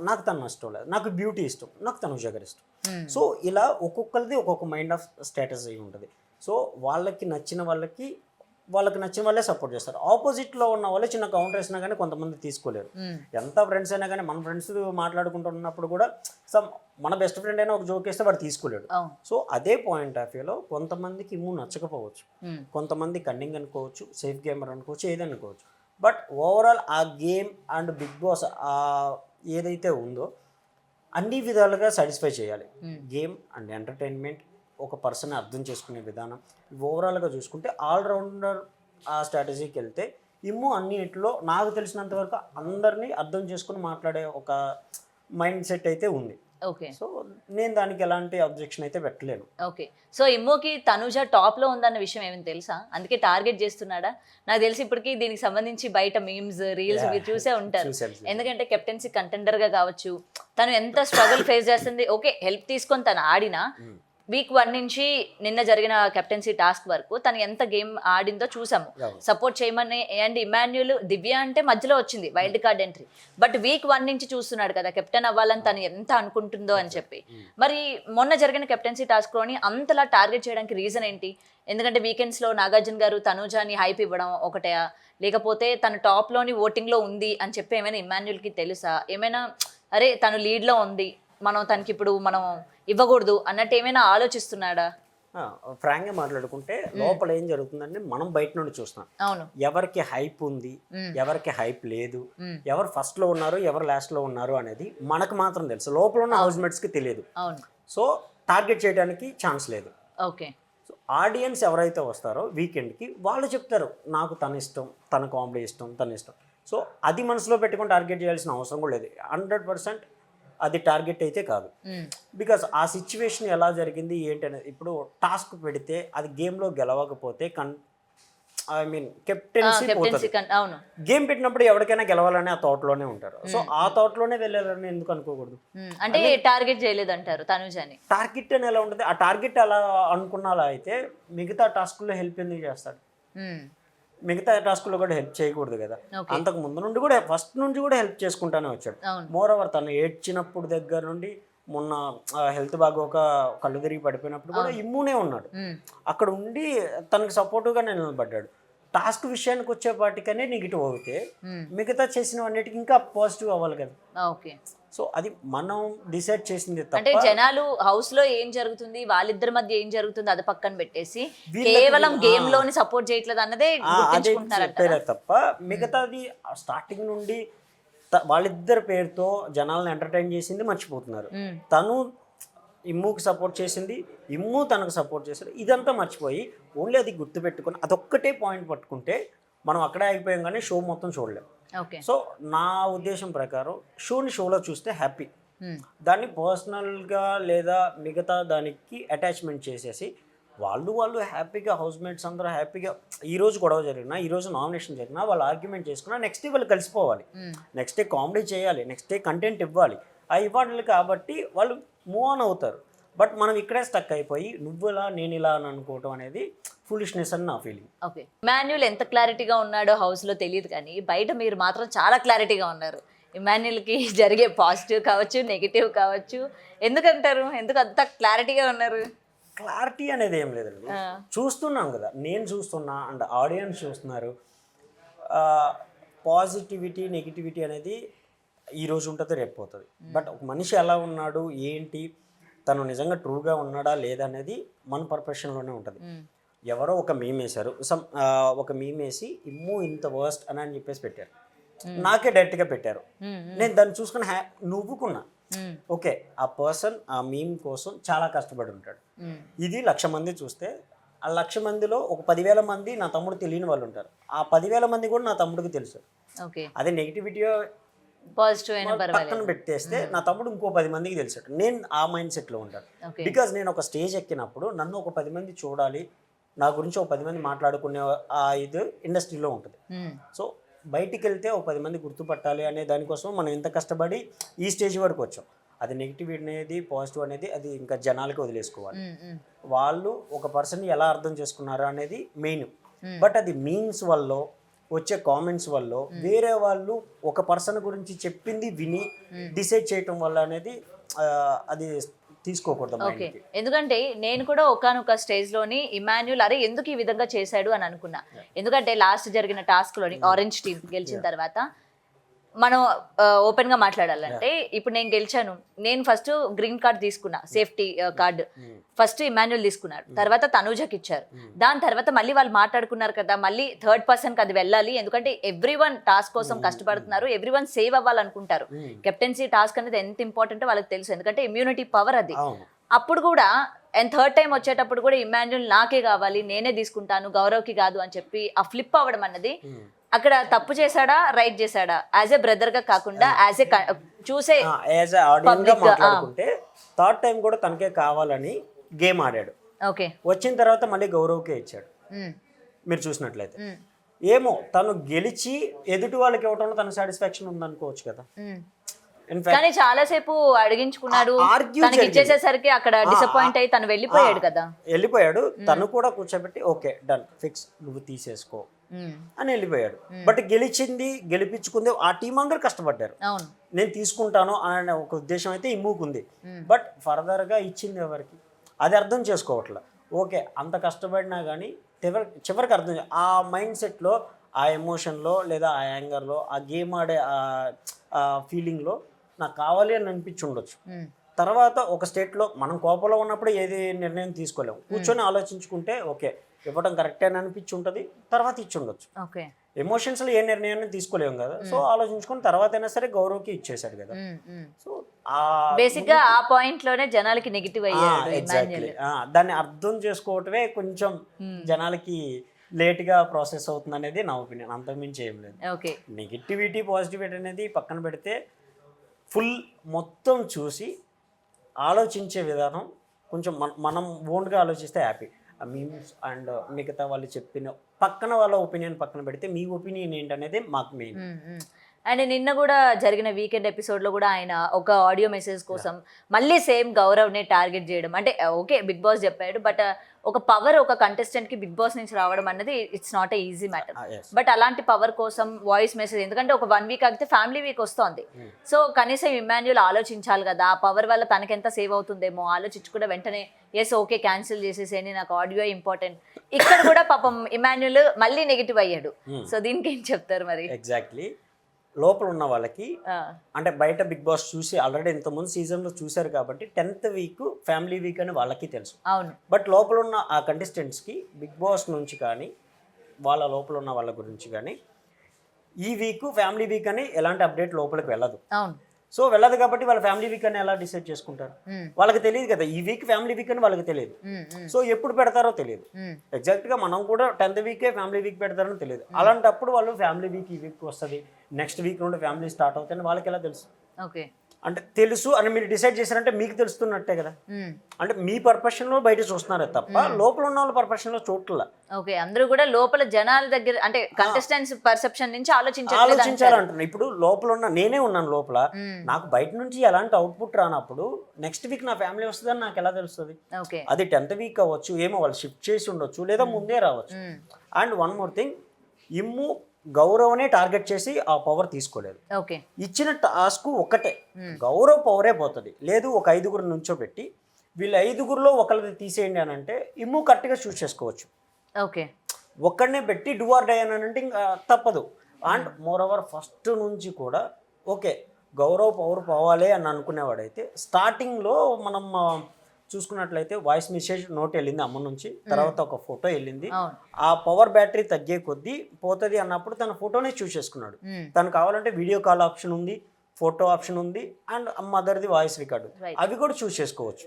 నాకు తను ఇష్టం లేదు, నాకు బ్యూటీ ఇష్టం, నాకు తనుజ గారు ఇష్టం. సో ఇలా ఒక్కొక్కరిది ఒక్కొక్క మైండ్ ఆఫ్ స్టేటస్ అయి ఉంటుంది. సో వాళ్ళకి నచ్చిన వాళ్ళే సపోర్ట్ చేస్తారు. ఆపోజిట్లో ఉన్న వాళ్ళు చిన్న కౌంటర్ వేసినా కానీ కొంతమంది తీసుకోలేరు. ఎంత ఫ్రెండ్స్ అయినా కానీ మన ఫ్రెండ్స్ మాట్లాడుకుంటున్నప్పుడు కూడా మన బెస్ట్ ఫ్రెండ్ అయినా ఒక జోక్ వేస్తే వాడు తీసుకోలేడు. సో అదే పాయింట్ ఆఫ్ వ్యూలో కొంతమందికి ఇమ్ము నచ్చకపోవచ్చు, కొంతమంది కన్నింగ్ అనుకోవచ్చు, సేఫ్ గేమర్ అనుకోవచ్చు, ఏదైనా అనుకోవచ్చు. బట్ ఓవరాల్ ఆ గేమ్ అండ్ బిగ్ బాస్ ఏదైతే ఉందో అన్ని విధాలుగా సాటిస్ఫై చేయాలి. గేమ్ అండ్ ఎంటర్టైన్మెంట్, ఒక పర్సన్ అర్థం చేసుకునే విధానం, ఓవరాల్గా చూసుకుంటే ఆల్రౌండర్ ఆ స్ట్రాటజీకి వెళ్తే ఇమ్ము అన్నిట్లో నాకు తెలిసినంత వరకు అందరినీ అర్థం చేసుకుని మాట్లాడే ఒక మైండ్ సెట్ అయితే ఉంది. ఓకే సో నేను దానికి ఎలాంటి అబ్జెక్షన్ అయితే పెట్టలేను. ఓకే. సో ఇమ్మోకి తనుజ టాప్ లో ఉందన్న విషయం ఏమైనా తెలుసా? అందుకే టార్గెట్ చేస్తున్నాడా? నాకు తెలిసి ఇప్పటికి దీనికి సంబంధించి బయట మీమ్స్ రీల్స్ మీరు చూసే ఉంటారు. చూశాను. ఎందుకంటే కెప్టెన్సీ కంటెండర్ గా కావచ్చు, తను ఎంత స్ట్రగుల్ ఫేస్ చేస్తుంది. ఓకే, హెల్ప్ తీసుకొని తను ఆడినా వీక్ 1 నుంచి నిన్న జరిగిన కెప్టెన్సీ టాస్క్ వరకు తను ఎంత గేమ్ ఆడిందో చూసాము. సపోర్ట్ చేయమని అండ్ ఇమాన్యుల్ దివ్య అంటే మధ్యలో వచ్చింది wild card entry, but week 1 నుంచి చూస్తున్నాడు కదా కెప్టెన్ అవ్వాలని తను ఎంత అనుకుంటుందో అని చెప్పి. మరి మొన్న జరిగిన కెప్టెన్సీ టాస్క్ లోని అంతలా టార్గెట్ చేయడానికి రీజన్ ఏంటి? ఎందుకంటే వీకెండ్స్ లో నాగార్జున గారు తనుజాని హైప్ ఇవ్వడం ఒకటే, లేకపోతే తను టాప్ లోని ఓటింగ్ లో ఉంది అని చెప్పి ఏమైనా ఇమాన్యుల్ కి తెలుసా? ఏమైనా అరే తను లీడ్ లో ఉంది, మనం తనకి ఇప్పుడు మనం ఇవ్వకూడదు అన్నట్టు ఏమైనా ఆలోచిస్తున్నాడా? ఫ్రాంక్ గా మాట్లాడుకుంటే లోపల ఏం జరుగుతుందంటే మనం బయట నుండి చూస్తున్నాం. అవును, ఎవరికి హైప్ ఉంది, ఎవరికి హైప్ లేదు, ఎవరు ఫస్ట్ లో ఉన్నారు, ఎవరు లాస్ట్ లో ఉన్నారు అనేది మనకు మాత్రం తెలుసు. లోపల ఉన్న హౌస్ మేట్స్ కి తెలియదు. అవును. సో టార్గెట్ చేయడానికి ఛాన్స్ లేదు. ఓకే. సో ఆడియన్స్ ఎవరైతే వస్తారో వీకెండ్కి వాళ్ళు చెప్తారు నాకు తన ఇష్టం, తన కామెడీ ఇష్టం, తన ఇష్టం. సో అది మనసులో పెట్టుకొని టార్గెట్ చేయాల్సిన అవసరం కూడా లేదు. 100% అది టార్గెట్ అయితే కాదు. బికాస్ ఆ సిచ్యువేషన్ ఎలా జరిగింది ఏంటి అనేది, ఇప్పుడు టాస్క్ పెడితే అది గేమ్లో గెలవకపోతే కెప్టెన్సీ పోతుంది. అవును, గేమ్ పెట్టినప్పుడు ఎవరికైనా గెలవాలని ఆ థాట్లోనే ఉంటారు. సో ఆ థాట్లోనే వెళ్ళాలని ఎందుకు అనుకోకూడదు? అంటే టార్గెట్ చేయలేదంటారు తనుజాని. టార్గెట్ అని ఎలా ఉంటుంది? ఆ టార్గెట్ అలా అనుకున్నాలా అయితే మిగతా టాస్క్లో హెల్ప్ ఎందుకు చేస్తాడు? మిగతా టాస్క్లో కూడా హెల్ప్ చేయకూడదు కదా. అంతకు ముందు నుండి కూడా ఫస్ట్ నుంచి కూడా హెల్ప్ చేసుకుంటానే వచ్చాడు. మోర్ ఓవర్ తను ఏడ్చినప్పుడు దగ్గర నుండి మొన్న హెల్త్ బాగోక కళ్ళు తిరిగి పడిపోయినప్పుడు కూడా ఇమ్మునే ఉన్నాడు. అక్కడ ఉండి తనకు సపోర్టుగా నిలబడ్డాడు. టాస్క్ విషయానికి వచ్చేపాటికనే నెగిటివ్ అవుతే మిగతా చేసినవన్నిటికి ఇంకా పాజిటివ్ అవ్వాలి కదా. ఓకే. సో అది మనం డిసైడ్ చేసింది అంటే తప్ప జనాలు హౌస్ లో ఏం జరుగుతుంది, వాళ్ళిద్దరి మధ్య ఏం జరుగుతుంది అది పక్కన పెట్టేసి కేవలం గేమ్ లోని సపోర్ట్ చేయట్లేదు అన్నదే చెప్పారే తప్ప మిగతాది స్టార్టింగ్ నుండి వాళ్ళిద్దరి పేరుతో జనాలను ఎంటర్టైన్ చేసింది మర్చిపోతున్నారు. తను ఇమ్ముకి సపోర్ట్ చేసింది, ఇమ్ము తనకు సపోర్ట్ చేశాడు, ఇదంతా మర్చిపోయి ఓన్లీ అది గుర్తుపెట్టుకొని అదొక్కటే పాయింట్ పట్టుకుంటే మనం అక్కడే అయిపోయాం కానీ షో మొత్తం చూడలేం. సో నా ఉద్దేశం ప్రకారం షోలో చూస్తే హ్యాపీ, దాన్ని పర్సనల్గా లేదా మిగతా దానికి అటాచ్మెంట్ చేసేసి వాళ్ళు హ్యాపీగా హౌస్ మేట్స్ అందరూ హ్యాపీగా ఈరోజు గొడవ జరిగినా, ఈరోజు నామినేషన్ జరిగినా వాళ్ళు ఆర్గ్యుమెంట్ చేసుకున్నా నెక్స్ట్ డే వాళ్ళు కలిసిపోవాలి, నెక్స్ట్ డే కామెడీ చేయాలి, నెక్స్ట్ డే కంటెంట్ ఇవ్వాలి. ఆ ఇవ్వాలి కాబట్టి వాళ్ళు మూవ్ ఆన్ అవుతారు. బట్ మనం ఇక్కడే స్టక్ అయిపోయి నువ్వు ఇలా నేను ఇలా అని అనుకోవటం అనేది ఫులిష్నెస్ అని నా ఫీలింగ్. ఓకే. ఇమాన్యుల్ ఎంత క్లారిటీగా ఉన్నాడో హౌస్లో తెలియదు కానీ బయట మీరు మాత్రం చాలా క్లారిటీగా ఉన్నారు. ఇమాన్యుల్కి జరిగే పాజిటివ్ కావచ్చు, నెగిటివ్ కావచ్చు, ఎందుకంటారు? ఎందుకు అంత క్లారిటీగా ఉన్నారు? క్లారిటీ అనేది ఏం లేదండి, చూస్తున్నాం కదా, నేను చూస్తున్నా అండ్ ఆడియన్స్ చూస్తున్నారు. పాజిటివిటీ నెగిటివిటీ అనేది ఈరోజు ఉంటుంది, రేపు పోతుంది. బట్ ఒక మనిషి ఎలా ఉన్నాడు ఏంటి, తను నిజంగా ట్రూగా ఉన్నాడా లేదా అనేది మన పర్ఫెక్షన్లోనే ఉంటుంది. ఎవరో ఒక మీమ్ వేశారు, ఒక మీమ్ వేసి ఇమ్ము ఇంత వర్స్ట్ అని చెప్పేసి పెట్టారు, నాకే డైరెక్ట్గా పెట్టారు. నేను దాన్ని చూసుకుని నవ్వుకున్నా. ఓకే, ఆ పర్సన్ ఆ మీమ్ కోసం చాలా కష్టపడి ఉంటాడు. ఇది 1,00,000 మంది చూస్తే ఆ 1,00,000 మందిలో ఒక 10,000 మంది నా తమ్ముడు తెలియని వాళ్ళు ఉంటారు. ఆ 10,000 మంది కూడా నా తమ్ముడికి తెలుసు. అదే నెగిటివిటీ పాజిటివ్ పక్కన పెట్టేస్తే నా తమ్ముడు ఇంకో 10 మందికి తెలుసాడు. నేను ఆ మైండ్ సెట్లో ఉంటాను. బికాజ్ నేను ఒక స్టేజ్ ఎక్కినప్పుడు నన్ను ఒక 10 మంది చూడాలి, నా గురించి ఒక 10 మంది మాట్లాడుకునే ఇది ఇండస్ట్రీలో ఉంటుంది. సో బయటికి వెళ్తే ఒక 10 మంది గుర్తుపట్టాలి అనే దానికోసం మనం ఎంత కష్టపడి ఈ స్టేజ్ వరకు వచ్చాం. అది నెగిటివ్ అనేది పాజిటివ్ అనేది అది ఇంకా జనాలకి వదిలేసుకోవాలి. వాళ్ళు ఒక పర్సన్ని ఎలా అర్థం చేసుకున్నారు అనేది మెయిన్. బట్ అది మీమ్స్ వల్ల వచ్చే కామెంట్స్ వల్ల వేరే వాళ్ళు ఒక పర్సన్ గురించి చెప్పింది విని డిసైడ్ చేయటం వల్ల అనేది అది తీసుకోకూడదు. ఎందుకంటే నేను కూడా ఒకానొక స్టేజ్ లోని ఇమాన్యుల్ అరే ఎందుకు ఈ విధంగా చేశాడు అని అనుకున్నా. ఎందుకంటే లాస్ట్ జరిగిన టాస్క్ లోని ఆరెంజ్ టీం గెలిచిన తర్వాత మనం ఓపెన్ గా మాట్లాడాలంటే ఇప్పుడు నేను గెలిచాను, నేను ఫస్ట్ గ్రీన్ కార్డ్ తీసుకున్నా, సేఫ్టీ కార్డు ఫస్ట్ ఇమాన్యుల్ తీసుకున్నాడు, తర్వాత తనూజకి ఇచ్చారు. దాని తర్వాత మళ్ళీ వాళ్ళు మాట్లాడుకున్నారు కదా, మళ్ళీ థర్డ్ పర్సన్ కి అది వెళ్ళాలి, ఎందుకంటే ఎవ్రీవన్ టాస్క్ కోసం కష్టపడుతున్నారు, ఎవ్రీవన్ సేవ్ అవ్వాలనుకుంటారు. కెప్టెన్సీ టాస్క్ అనేది ఎంత ఇంపార్టెంట్ వాళ్ళకి తెలుసు, ఎందుకంటే ఇమ్యూనిటీ పవర్ అది. అప్పుడు కూడా అండ్ థర్డ్ టైం వచ్చేటప్పుడు కూడా ఇమాన్యుల్ నాకే కావాలి, నేనే తీసుకుంటాను, గౌరవ్కి కాదు అని చెప్పి ఆ ఫ్లిప్ అవ్వడం అన్నది అక్కడ తప్పు చేశాడా రైట్ చేశాడా యాజ్ ఏ బ్రదర్ గా కాకుండా యాజ్ ఏ చూసే యాజ్ ఆడియన్స్ గా మాట్లాడుకుంటే థర్డ్ టైం కూడా తనకే కావాలని గేమ్ ఆడాడు. ఓకే వచ్చిన తర్వాత మళ్ళీ గౌరవ్కే ఇచ్చాడు. మీరు చూసినట్లయితే ఏమో తను గెలిచి ఎదుటి వాళ్ళకి ఇవ్వడంలో తన సాటిస్ఫాక్షన్ ఉందనుకోవచ్చు కదా. కానీ చాలా సేపు అడిగించుకున్నాడు, తనకి ఇచ్చేసేసరికి అక్కడ డిసప్పాయింట్ అయ్యి తను వెళ్ళిపోయాడు కదా. వెళ్ళిపోయాడు. తను కూడా కూర్చోబెట్టి ఓకే డన్ ఫిక్స్ నువ్వు తీసేసుకో అని వెళ్ళిపోయాడు. బట్ గెలిపించుకుంది ఆ టీం అందరూ కష్టపడ్డారు. నేను తీసుకుంటాను అనే ఒక ఉద్దేశం అయితే ఇమ్ముకుంది. బట్ ఫర్దర్ గా ఇచ్చింది ఎవరికి అది అర్థం చేసుకోవట్లే. ఓకే అంత కష్టపడినా కానీ చివరికి అర్థం ఆ మైండ్ సెట్లో, ఆ ఎమోషన్లో లేదా ఆ యాంగర్లో, ఆ గేమ్ ఆడే ఆ ఫీలింగ్లో నాకు కావాలి అని అనిపించి ఉండొచ్చు. తర్వాత ఒక స్టేట్లో మనం కోపంలో ఉన్నప్పుడు ఏది నిర్ణయం తీసుకోలేము. కూర్చొని ఆలోచించుకుంటే ఓకే ఇవ్వడం కరెక్టే అని అనిపించి ఉంటుంది, తర్వాత ఇచ్చి ఉండొచ్చు. ఎమోషన్స్లో ఏ నిర్ణయాన్ని తీసుకోలేము కదా. సో ఆలోచించుకుని తర్వాత అయినా సరే గౌరవ్కి ఇచ్చేసాడు కదా. సో బేసిక్ గా ఆ పాయింట్ లోనే జనాలకి నెగిటివ్ అయ్యాడు. ఎగ్జాక్ట్లీ దాన్ని అర్థం చేసుకోవటమే కొంచెం జనాలకి లేట్ గా ప్రాసెస్ అవుతుంది అనేది నా ఒపీనియన్. అంతకుమించి ఏం లేదు. నెగిటివిటీ పాజిటివిటీ అనేది పక్కన పెడితే ఫుల్ మొత్తం చూసి ఆలోచించే విధానం కొంచెం మనం ఓన్గా ఆలోచిస్తే హ్యాపీ. మీమ్స్ అండ్ మిగతా వాళ్ళు చెప్పిన పక్కన వాళ్ళ ఒపీనియన్ పక్కన పెడితే మీ ఒపీనియన్ ఏంటనేది మాకు మెయిన్. అండ్ నిన్న కూడా జరిగిన వీకెండ్ ఎపిసోడ్లో కూడా ఆయన ఒక ఆడియో మెసేజ్ కోసం మళ్ళీ సేమ్ గౌరవ్ని టార్గెట్ చేయడం, అంటే ఓకే బిగ్ బాస్ చెప్పాడు, బట్ ఒక పవర్ ఒక కంటెస్టెంట్కి బిగ్ బాస్ నుంచి రావడం అన్నది it's not a easy matter. But అలాంటి పవర్ కోసం వాయిస్ మెసేజ్, ఎందుకంటే ఒక 1 వీక్ ఆగితే ఫ్యామిలీ వీక్ వస్తుంది. సో కనీసం ఇమాన్యుల్ ఆలోచించాలి కదా, ఆ పవర్ వల్ల తనకెంత సేవ్ అవుతుందేమో ఆలోచించుకుంటే వెంటనే ఎస్ ఓకే క్యాన్సిల్ చేసేసేయండి నాకు ఆడియో ఇంపార్టెంట్. ఇక్కడ కూడా పాపం ఇమాన్యుల్ మళ్ళీ నెగిటివ్ అయ్యాడు. సో దీనికి ఏం చెప్తారు మరి? ఎగ్జాక్ట్లీ లోపల ఉన్న వాళ్ళకి అంటే బయట బిగ్ బాస్ చూసి ఆల్రెడీ ఇంతకుముందు సీజన్లో చూశారు కాబట్టి 10th వీక్ ఫ్యామిలీ వీక్ అని వాళ్ళకి తెలుసు. బట్ లోపల ఉన్న ఆ కంటెస్టెంట్స్కి బిగ్ బాస్ నుంచి కానీ వాళ్ళ లోపల ఉన్న వాళ్ళ గురించి కానీ ఈ వీక్ ఫ్యామిలీ వీక్ అని ఎలాంటి అప్డేట్ లోపలికి వెళ్ళదు. సో వెళ్ళదు కాబట్టి వాళ్ళ ఫ్యామిలీ వీక్ అని ఎలా డిసైడ్ చేసుకుంటారు? వాళ్ళకి తెలియదు కదా, ఈ వీక్ ఫ్యామిలీ వీక్ అని వాళ్ళకి తెలియదు. సో ఎప్పుడు పెడతారో తెలియదు. ఎగ్జాక్ట్గా మనం కూడా 10th వీకే ఫ్యామిలీ వీక్ పెడతారో తెలియదు. అలాంటప్పుడు వాళ్ళు ఫ్యామిలీ వీక్ ఈ వీక్ వస్తుంది, నెక్స్ట్ వీక్ నుండి ఫ్యామిలీ స్టార్ట్ అవుతాయని వాళ్ళకి ఎలా తెలుసు? అంటే తెలుసు అని మీరు డిసైడ్ చేశారంటే మీకు తెలుస్తున్నట్టే కదా. అంటే మీ పర్పషన్లో బయట చూస్తున్నారే తప్ప లోపల ఉన్న వాళ్ళ పర్పషన్లో చూడట్లా. ఓకే అందరూ కూడా లోపల జనాల దగ్గర అంటే కంటెస్టెంట్స్ పర్సెప్షన్ నుంచి ఆలోచించాలంటున్నా. ఇప్పుడు లోపల ఉన్న నేనే ఉన్నాను లోపల, నాకు బయట నుంచి ఎలాంటి అవుట్పుట్ రానప్పుడు నెక్స్ట్ వీక్ నా ఫ్యామిలీ వస్తుందని నాకు ఎలా తెలుస్తుంది? అది 10th వీక్ అవ్వచ్చు, ఏమో వాళ్ళు షిఫ్ట్ చేసి ఉండొచ్చు, లేదా ముందే రావచ్చు. అండ్ వన్ మోర్ థింగ్, ఇమ్ము గౌరవనే టార్గెట్ చేసి ఆ పవర్ తీసుకోలేదు. ఇచ్చిన టాస్క్ ఒక్కటే, గౌరవ్ పవరే పోతుంది. లేదు ఒక 5గురు నుంచో పెట్టి వీళ్ళు 5గురులో ఒకరిది తీసేయండి అని అంటే ఇమ్ము కరెక్ట్గా చూస్ చేసుకోవచ్చు. ఒక్కడనే పెట్టి డూ ఆర్ డై అని అంటే ఇంకా తప్పదు. అండ్ మోర్ ఓవర్ ఫస్ట్ నుంచి కూడా ఓకే గౌరవ్ పవర్ పోవాలి అని అనుకునేవాడైతే స్టార్టింగ్లో మనం చూసుకున్నట్లయితే వాయిస్ మెసేజ్ నోట్ వెళ్ళింది అమ్మ నుంచి, తర్వాత ఒక ఫోటో వెళ్ళింది. ఆ పవర్ బ్యాటరీ తగ్గే కొద్దీ పోతుంది అన్నప్పుడు తన ఫోటోనే చూస్ చేసుకున్నాడు. తను కావాలంటే వీడియో కాల్ ఆప్షన్ ఉంది, ఫోటో ఆప్షన్ ఉంది, అండ్ మదర్ది వాయిస్ రికార్డు అవి కూడా చూస్ చేసుకోవచ్చు.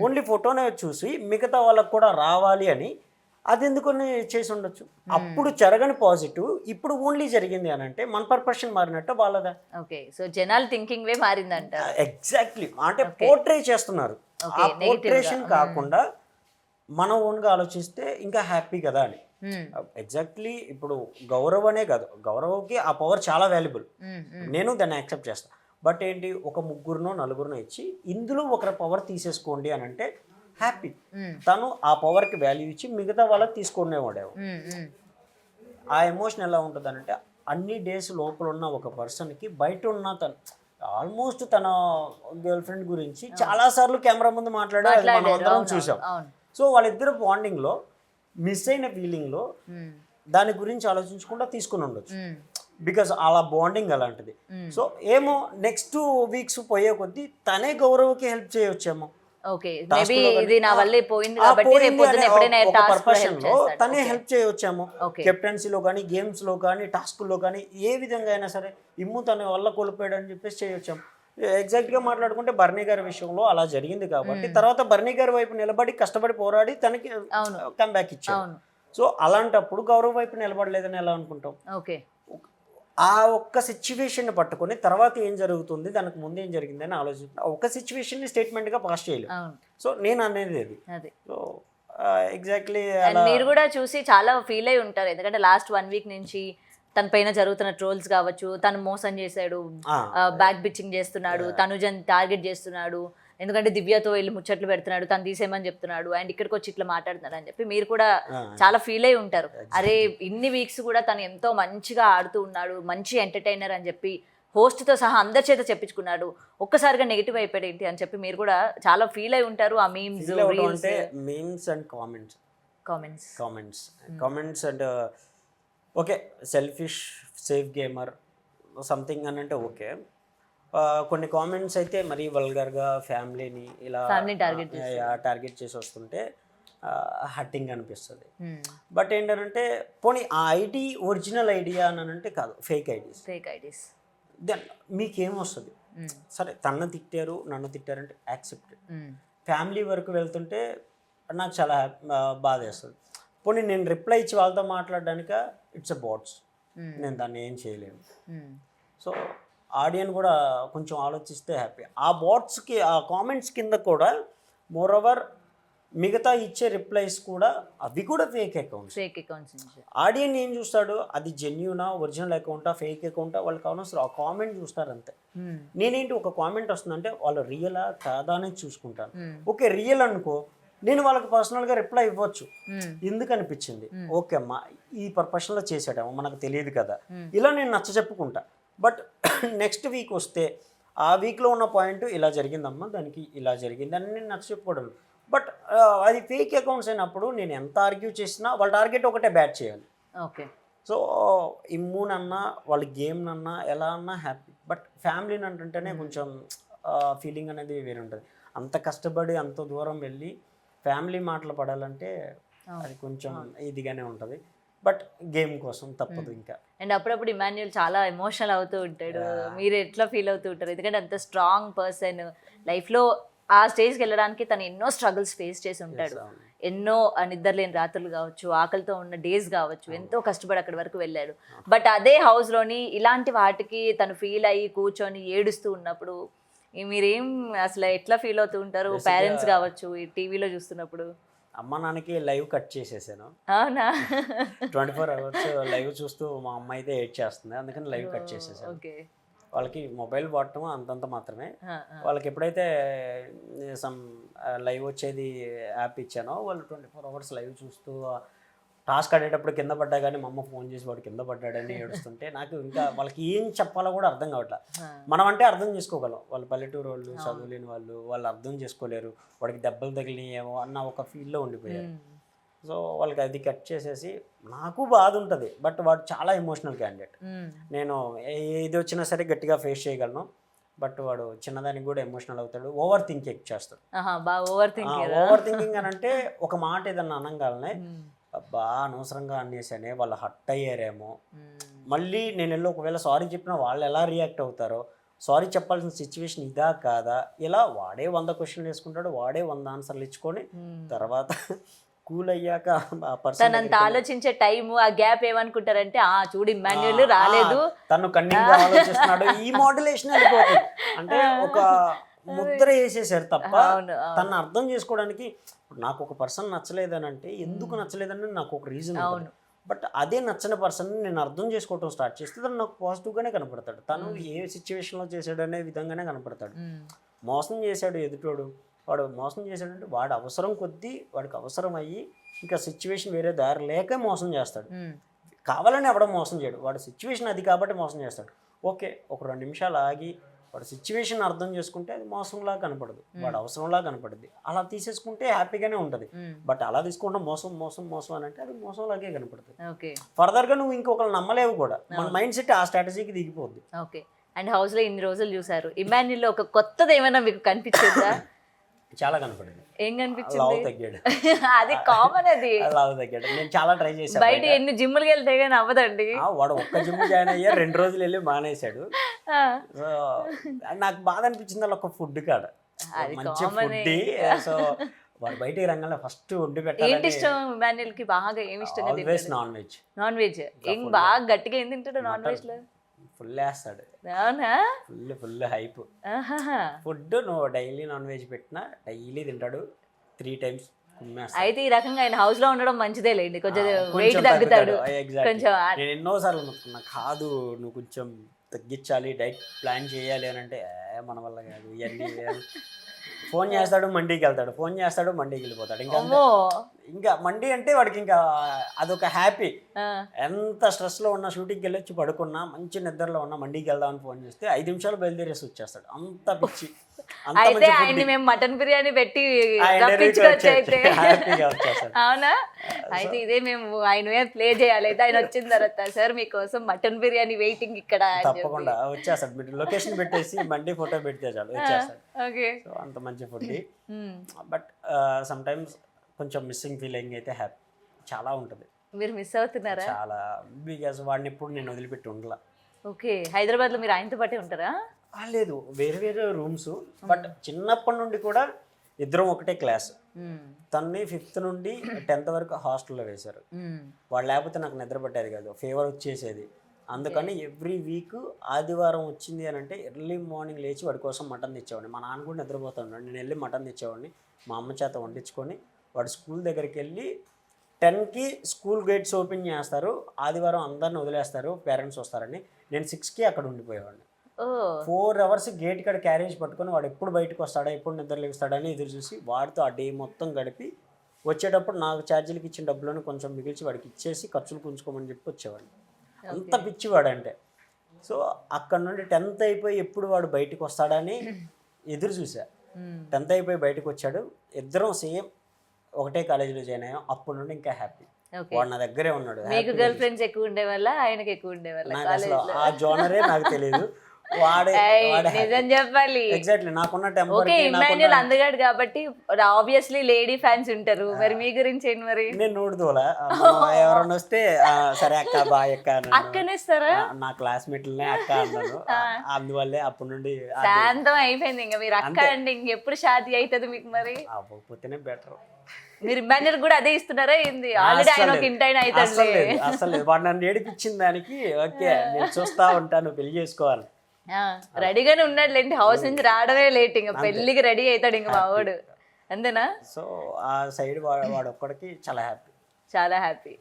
ఓన్లీ ఫోటోనే చూసి మిగతా వాళ్ళకు కూడా రావాలి అని అది ఎందుకని చేసి ఉండొచ్చు. అప్పుడు జరగని పాజిటివ్ ఇప్పుడు ఓన్లీ జరిగింది అని అంటే మన పర్పషన్ మారినట్టు వాళ్ళదా? సో జనాల థింకింగ్ వే మారిందంట. ఎగ్జాక్ట్లీ అంటే పోర్ట్రే చేస్తున్నారు. ఆ పోర్ట్రేషన్ కాకుండా మనం ఓన్గా ఆలోచిస్తే ఇంకా హ్యాపీ కదా అని. ఎగ్జాక్ట్లీ ఇప్పుడు గౌరవ్ అనే కాదు, గౌరవ్కి ఆ పవర్ చాలా వాల్యుబుల్, నేను దాన్ని యాక్సెప్ట్ చేస్తాను. బట్ ఏంటి ఒక 3గురునో 4గురునో ఇచ్చి ఇందులో ఒకరి పవర్ తీసేసుకోండి అని అంటే హ్యాపీ. తను ఆ పవర్కి వాల్యూ ఇచ్చి మిగతా వాళ్ళకి తీసుకునేవాడేమో. ఆ ఎమోషన్ ఎలా ఉంటుంది అంటే అన్ని డేస్ లోపల ఉన్న ఒక పర్సన్కి బయట ఉన్న తను ఆల్మోస్ట్ తన గర్ల్ ఫ్రెండ్ గురించి చాలా సార్లు కెమెరా ముందు మాట్లాడారు, మనం అందరం చూసాం. సో వాళ్ళిద్దరు బాండింగ్లో మిస్ అయిన ఫీలింగ్లో దాని గురించి ఆలోచించకుండా తీసుకుని ఉండొచ్చు, బికాస్ అలా బాండింగ్ అలాంటిది. సో ఏమో నెక్స్ట్ వీక్స్ పోయే కొద్దీ తనే గౌరవ్కి హెల్ప్ చేయొచ్చేమో. తనే హెల్ప్ చేయొచ్చేమో కెప్టెన్సీలో కానీ గేమ్స్ లో కానీ టాస్కుల్లో కానీ ఏ విధంగా అయినా సరే ఇమ్ము తన వల్ల కోల్పోయాడు అని చెప్పేసి చేయొచ్చాము. ఎగ్జాక్ట్ గా మాట్లాడుకుంటే బర్నీ గారి విషయంలో అలా జరిగింది కాబట్టి తర్వాత బర్నీ గారి వైపు నిలబడి కష్టపడి పోరాడి తనకి కంబ్యాక్ ఇచ్చాడు. సో అలాంటప్పుడు గౌరవ్ వైపు నిలబడలేదని ఎలా అనుకుంటాం? ఆ ఒక్క సిచ్యువేషన్ పట్టుకొని తర్వాత ఏం జరుగుతుంది, దానికి ముందు ఏం జరిగింది అని ఆలోచించి ఆ ఒక్క సిచ్యువేషన్ని స్టేట్మెంట్గా పాస్ చేయలేదు. అవును సో నేను అనేది అది. అది సో ఎగ్జాక్ట్లీ అండ్ మీరు కూడా చూసి చాలా ఫీల్ అయి ఉంటారు, ఎందుకంటే లాస్ట్ 1 వీక్ నుంచి తన పైన జరుగుతున్న ట్రోల్స్ కావచ్చు, తను మోసం చేశాడు, బ్యాక్ బిచ్చింగ్ చేస్తున్నాడు, తనుజన్ టార్గెట్ చేస్తున్నాడు, ఎందుకంటే దివ్యతో వెళ్ళి ముచ్చట్లు పెడుతున్నాడు, తను తీసేయమని చెప్తున్నాడు, అండ్ ఇక్కడికి వచ్చి ఇట్లా మాట్లాడుతున్నాడు అని చెప్పి మీరు కూడా చాలా ఫీల్ అయి ఉంటారు. అరే ఇన్ని వీక్స్ కూడా తను ఎంతో మంచిగా ఆడుతూ ఉన్నాడు, మంచి ఎంటర్టైనర్ అని చెప్పి హోస్ట్తో సహా అందరి చేత చెప్పించుకున్నాడు, ఒక్కసారిగా నెగిటివ్ అయిపోయాడు ఏంటి అని చెప్పి మీరు కూడా చాలా ఫీల్ అయి ఉంటారు. ఆ మీమ్స్ అంటే memes and comments and okay selfish safe gamer something అని అంటే ఓకే. కొన్ని కామెంట్స్ అయితే మరీ వల్గర్గా ఫ్యామిలీని ఇలా టార్గెట్ చేసి వస్తుంటే హట్టింగ్ అనిపిస్తుంది. బట్ ఏంటంటే పోనీ ఆ ఐడి ఒరిజినల్ ఐడియా అని అంటే కాదు, ఫేక్ ఐడీస్. దెన్ మీకేం వస్తుంది? సరే తనను తిట్టారు నన్ను తిట్టారంటే యాక్సెప్టెడ్. ఫ్యామిలీ వరకు వెళ్తుంటే నాకు చాలా బాధ వేస్తుంది. పోనీ నేను రిప్లై ఇచ్చి వాళ్ళతో మాట్లాడడానిక ఇట్స్ అ బాట్స్, నేను దాన్ని ఏం చేయలేను. సో ఆడియన్ కూడా కొంచెం ఆలోచిస్తే హ్యాపీ. ఆ బాట్స్కి ఆ కామెంట్స్ కింద కూడా మోరోవర్ మిగతా ఇచ్చే రిప్లైస్ కూడా అవి కూడా ఫేక్ అకౌంట్స్. ఆడియన్ ఏం చూస్తాడు, అది జెన్యూనా ఒరిజినల్ అకౌంటా ఫేక్ అకౌంటా వాళ్ళకి అవసరం, ఆ కామెంట్ చూస్తారు అంతే. నేనేంటి ఒక కామెంట్ వస్తుందంటే వాళ్ళు రియలా కాదా అనేది చూసుకుంటాను. ఓకే రియల్ అనుకో, నేను వాళ్ళకి పర్సనల్గా రిప్లై ఇవ్వచ్చు, ఎందుకు అనిపించింది, ఓకే అమ్మా ఈ పర్పస్లో చేసాడేమో మనకు తెలియదు కదా, ఇలా నేను నచ్చ చెప్పుకుంటా. బట్ నెక్స్ట్ వీక్ వస్తే ఆ వీక్లో ఉన్న పాయింట్ ఇలా జరిగిందమ్మా, దానికి ఇలా జరిగింది అని నేను నచ్చ చెప్పుకోవడం. బట్ అది ఫేక్ అకౌంట్స్ అయినప్పుడు నేను ఎంత ఆర్గ్యూ చేసినా వాళ్ళ టార్గెట్ ఒకటే బ్యాట్ చేయాలి. ఓకే సో ఇమ్మూనన్నా వాళ్ళ గేమ్నన్నా ఎలా అన్నా హ్యాపీ. బట్ ఫ్యామిలీని అంటుంటేనే కొంచెం ఫీలింగ్ అనేది వేరే ఉంటుంది. అంత కష్టపడి అంత దూరం వెళ్ళి ఫ్యామిలీ మాటలు పడాలంటే అది కొంచెం ఇదిగానే ఉంటుంది. బట్ గేమ్ కోసం తప్పదు ఇంకా. అండ్ అప్పుడప్పుడు ఇమాన్యుయల్ చాలా ఎమోషనల్ అవుతూ ఉంటాడు, మీరు ఎట్లా ఫీల్ అవుతూ ఉంటారు? ఎందుకంటే అంత స్ట్రాంగ్ పర్సన్, లైఫ్లో ఆ స్టేజ్కి వెళ్ళడానికి తను ఎన్నో స్ట్రగుల్స్ ఫేస్ చేసి ఉంటాడు, ఎన్నో నిద్రలేని రాత్రులు కావచ్చు, ఆకలితో ఉన్న డేస్ కావచ్చు, ఎంతో కష్టపడి అక్కడి వరకు వెళ్ళాడు. బట్ అదే హౌస్లోని ఇలాంటి వాటికి తను ఫీల్ అయ్యి కూర్చొని ఏడుస్తూ ఉన్నప్పుడు మీరేం అసలు ఎట్లా ఫీల్ అవుతూ ఉంటారు? పేరెంట్స్ కావచ్చు ఈ టీవీలో చూస్తున్నప్పుడు. అమ్మ నాన్నకి లైవ్ కట్ చేసేసాను. అవునా? 24 hours లైవ్ చూస్తూ మా అమ్మ అయితే ఎయిట్ చేస్తుంది, అందుకని లైవ్ కట్ చేసేసాను. వాళ్ళకి మొబైల్ వాడటం అంతంత మాత్రమే. వాళ్ళకి ఎప్పుడైతే సమ్ లైవ్ వచ్చేది యాప్ ఇచ్చానో వాళ్ళు 24 hours లైవ్ చూస్తూ టాస్క్ ఆడేటప్పుడు కింద పడ్డా కానీ మా అమ్మ ఫోన్ చేసి వాడు కింద పడ్డాడని ఏడుస్తుంటే నాకు ఇంకా వాళ్ళకి ఏం చెప్పాలో కూడా అర్థం కావట్లా. మనం అంటే అర్థం చేసుకోగలం, వాళ్ళు పల్లెటూరు వాళ్ళు చదువులేని వాళ్ళు అర్థం చేసుకోలేరు, వాడికి దెబ్బలు తగిలినాయేమో అన్న ఒక ఫీల్లో ఉండిపోయారు. సో వాళ్ళకి అది కట్ చేసేసి నాకు బాధ ఉంటుంది. బట్ వాడు చాలా ఎమోషనల్ క్యాండిడేట్. నేను ఏది వచ్చినా సరే గట్టిగా ఫేస్ చేయగలను, బట్ వాడు చిన్నదానికి కూడా ఎమోషనల్ అవుతాడు, ఓవర్ థింకింగ్ చేస్తాడు. ఓవర్ థింకింగ్ అని అంటే ఒక మాట ఏదన్నా అనగానే అబ్బా అనవసరంగా అనేసానే వాళ్ళు హట్ అయ్యారేమో, మళ్ళీ నేను వెళ్ళి ఒకవేళ సారీ చెప్పినా వాళ్ళు ఎలా రియాక్ట్ అవుతారో, సారీ చెప్పాల్సిన సిచ్యువేషన్ ఇదా కాదా, ఇలా వాడే 100 క్వశ్చన్లు వేసుకుంటాడు, వాడే 100 ఆన్సర్లు ఇచ్చుకొని తర్వాత కూల్ అయ్యాక తనంత ఆలోచించే టైం ఆ గ్యాప్ ఏమనుకుంటారంటే చూడు ఇమాన్యుయల్ రాలేదు, తను కన్నీగా ఆలోచిస్తున్నాడు, ఈ మోడ్యులేషన్ వెళ్ళిపోతుంది. అంటే ఒక ముద్ర వేసేసారు తప్ప తను అర్థం చేసుకోవడానికి. నాకు ఒక పర్సన్ నచ్చలేదని అంటే ఎందుకు నచ్చలేదని నాకు ఒక రీజన్, బట్ అదే నచ్చని పర్సన్ నేను అర్థం చేసుకోవటం స్టార్ట్ చేస్తే తను నాకు పాజిటివ్గానే కనపడతాడు. తను ఏ సిచ్యువేషన్లో చేశాడు అనే విధంగానే కనపడతాడు. మోసం చేశాడు ఎదుటోడు, వాడు మోసం చేశాడంటే వాడు అవసరం కొద్దీ వాడికి అవసరం అయ్యి ఇంకా సిచ్యువేషన్ వేరే దారి లేక మోసం చేస్తాడు. కావాలని ఎవడో మోసం చేయడు, వాడు సిచ్యువేషన్ అది కాబట్టి మోసం చేస్తాడు. ఓకే ఒక 2 నిమిషాలు ఆగి వాడు సిచ్యువేషన్ అర్థం చేసుకుంటే అది మోసంలా కనపడదు, వాడు అవసరంలా కనపడుద్ది. అలా తీసేసుకుంటే హ్యాపీగానే ఉంటుంది. బట్ అలా తీసుకుంటే మోసం మోసం మోసం అని అంటే అది మోసంలాగే కనపడుతుంది. ఫర్దర్గా నువ్వు ఇంకొకరు నమ్మలేవు కూడా, మన మైండ్ సెట్ ఆ స్ట్రాటజీకి దిగిపోద్ది. ఓకే అండ్ హౌస్లో ఇన్ని రోజులు చూసారు, ఇమాన్యుయల్లో ఒక కొత్తది ఏమైనా మీకు కనిపించిందా? చాలా కనపడింది. ఏం కనిపించింది? లావు తగ్గాడు. అది కామన్, అది లావు తగ్గాడు. నేను చాలా ట్రై చేశాను, బయట ఎన్ని జిమ్ములకి వెళ్తే కానీ అవ్వదండి. వాడు ఒక్క జిమ్ జాయిన్ అయ్యా 2 రోజులు వెళ్ళి మానేశాడు. సో నాకు బాధ అనిపించింది వాళ్ళ ఒక ఫుడ్ కాడ, మంచి ఫుడ్. సో వాడు బయట రంగంలో ఫస్ట్ వండి పెట్టాలి. ఏంటి ఇష్టం ఇమాన్యుయల్ కి బాగా? ఏమి ఇష్టం? Always non veg. Non veg ఏం బాగా గట్టిగా ఏం తింటాడు నాన్ వెజ్ లో? ఫుల్ వేస్తాడు, అవునా? Full hype. ఆహాహా. ఫుడ్ నువ్వు డైలీ నాన్ వెజ్ పెట్టినా డైలీ తింటాడు, 3 times కుమ్మేస్తాడు. అయితే ఈ రకంగా ఆయన హౌస్ లో ఉండడం మంచిదే లేండి, కొంచెం వెయిట్ తగ్గుతాడు. కొంచెం నేను ఎన్నోసార్లు అనుకున్నా, కాదు నువ్వు కొంచెం తగ్గించాలి, డైట్ ప్లాన్ చేయాలి అని అంటే మన వల్ల కాదు ఇవన్నీ. ఫోన్ చేస్తాడు మండీకి వెళ్తాడు, ఫోన్ చేస్తాడు మండీకి వెళ్ళిపోతాడు. ఇంకా మండీ అంటే వాడికి ఇంకా అదొక హ్యాపీ. ఎంత స్ట్రెస్లో ఉన్నా, షూటింగ్కి వెళ్ళొచ్చి పడుకున్నా, మంచి నిద్రలో ఉన్నా, మండీకి వెళ్దామని ఫోన్ చేస్తే 5 నిమిషాలు బయలుదేరేసి వచ్చేస్తాడు. అంత పిచ్చి. అయితే ఆయన్ని మేము మటన్ బిర్యానీ పెట్టి రప్పించుకోవచ్చు అయితే. హ్యాపీగా వచ్చేస్తాడు. అవునా? అయితే ఇదే మేము ఆయన ప్లే చేయాలి. అయితే ఆయన వచ్చిన తర్వాత సార్ మీకోసం మటన్ బిర్యానీ వెయిటింగ్ ఇక్కడ అని చెప్పి. తప్పకుండా వచ్చేస్తాడు. మీరు లొకేషన్ పెట్టేసి మండీ ఫోటో పెడితే చాలు వచ్చేస్తాడు. ఓకే. సో అంత మంచి ఫుడ్. బట్ సమ్ టైమ్స్ కొంచెం మిస్సింగ్ ఫీలింగ్ అయితే చాలా ఉంటుంది. మీరు మిస్ అవుతున్నారా? చాలా, బికాస్ వాడిని ఎప్పుడు నేను వదిలిపెట్టి ఉండలా. ఓకే. హైదరాబాద్లో మీరు ఆయనతో పాటే ఉంటారా? లేదు, వేరే వేరే రూమ్స్. బట్ చిన్నప్పటి నుండి కూడా ఇద్దరం ఒకటే క్లాస్. తన్ని 5th నుండి 10th వరకు హాస్టల్లో వేశారు. వాడు లేకపోతే నాకు నిద్ర పట్టేది కాదు, ఫీవర్ వచ్చేసేది. అందుకని ఎవ్రీ వీక్ ఆదివారం వచ్చింది అని అంటే ఎర్లీ మార్నింగ్ లేచి వాడి కోసం మటన్ తెచ్చేవాడిని. మా నాన్న కూడా నిద్రపోతున్నాడు, నేను వెళ్ళి మటన్ తెచ్చేవాడిని. మా అమ్మ చేత వండించుకొని వాడు స్కూల్ దగ్గరికి వెళ్ళి 10కి స్కూల్ గేట్స్ ఓపెన్ చేస్తారు, ఆదివారం అందరిని వదిలేస్తారు పేరెంట్స్ వస్తారని. నేను 6కి అక్కడ ఉండిపోయేవాడిని. 4 hours గేట్ కాడ క్యారేజ్ పట్టుకొని వాడు ఎప్పుడు బయటకు వస్తాడా, ఎప్పుడు నిద్ర లేస్తాడని ఎదురు చూసి వాడితో ఆ డే మొత్తం గడిపి వచ్చేటప్పుడు నాకు ఛార్జీలకి ఇచ్చిన డబ్బులను కొంచెం మిగిల్చి వాడికి ఇచ్చేసి ఖర్చులు పుంజుకోమని చెప్పి వచ్చేవాడిని. అంత పిచ్చివాడు అంటే. సో అక్కడ నుండి 10th అయిపోయి ఎప్పుడు వాడు బయటకు వస్తాడని ఎదురు చూసా. 10th అయిపోయి బయటకు వచ్చాడు, ఇద్దరం సేమ్ ఒకటే కాలేజీలో జాయిన్ అయ్యాం. అప్పటి నుండి ఇంకా హ్యాపీ. వాడు నా దగ్గరే ఉన్నాడు. మీకు గర్ల్ ఫ్రెండ్స్ ఎక్కువ ఉండే వల్ల ఆయనకి ఎక్కువ ఉండే వల్ల? నాకు అసలు ఆ జోనరే నాకు తెలియదు. నిజం చెప్పాలి. ఎగ్జాక్ట్లీ నాకున్న టెంపర్. ఓకే, ఇమాన్యుల్ అందగాడు కాబట్టి ఆబ్వియస్లీ లేడీ ఫ్యాన్స్ ఉంటారు. మరి మీ గురించి ఏంటి? మరి నేను నోడుదోలా, ఎవరన్నా వస్తే సరే అక్క బాయ్ అక్క అక్కనేస్తారా? నా క్లాస్మేట్లనే అక్క అన్నాను. అందువల్లే అప్పటి నుండి శాంతం అయిపోయింది. ఇంకా మీరు అక్క అండి, ఇంకెప్పుడు షాదీ అవుతుంది మీకు? మరి అవ్వకపోతేనే బెటర్. మీరు ఇమాన్యుల్ కూడా అదే ఇస్తున్నారా ఏంది? ఆల్రెడీ ఆయన ఒక ఇంటైన అవుతాడు. అసలు వాడు నన్ను ఏడిపించిన దానికి ఓకే నేను చూస్తా ఉంటాను, పెళ్లి చేసుకోవాలి రెడీగానే ఉన్నాడులేండి. హౌస్ నుంచి రావడమే లేట్, ఇంకా పెళ్లికి రెడీ అవుతాడు ఇంకా మా వాడు. అంతేనా? సో ఆ సైడ్ వాడు ఒక్కడికి చాలా హ్యాపీ. చాలా హ్యాపీ.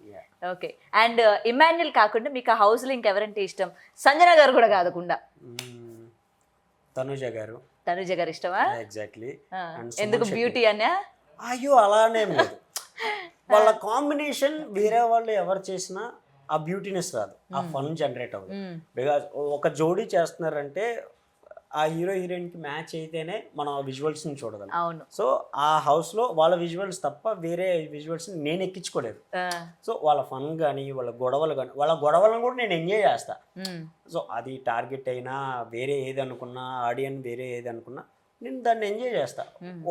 ఓకే. అండ్ ఇమాన్యుల్ కాకుండా మీకు ఆ హౌస్ లో ఇంకెవరంటే ఇష్టం? సంజన గారు కూడా కాదకుండా తనుజ గారు. తనుజ గారు ఇష్టమా? ఎగ్జాక్ట్లీ. ఎందుకు? బ్యూటీ అనే? అయ్యో అలానే లేదు, వాళ్ళ కాంబినేషన్ వేరే వాళ్ళు ఎవరు చేసినా ఆ బ్యూటీనెస్ రాదు, ఆ ఫన్ జనరేట్ అవ్వదు. బికాజ్ ఒక జోడీ చేస్తున్నారంటే ఆ హీరో హీరోయిన్కి మ్యాచ్ అయితేనే మనం ఆ విజువల్స్ని చూడగలం. అవును. సో ఆ హౌస్లో వాళ్ళ విజువల్స్ తప్ప వేరే విజువల్స్ని నేను ఎక్కించుకోలేదు. సో వాళ్ళ ఫన్ కానీ వాళ్ళ గొడవలు కానీ, వాళ్ళ గొడవలను కూడా నేను ఎంజాయ్ చేస్తా. సో అది టార్గెట్ అయినా వేరే ఏది అనుకున్నా, ఆడియన్ వేరే ఏది అనుకున్నా నేను దాన్ని ఎంజాయ్ చేస్తా.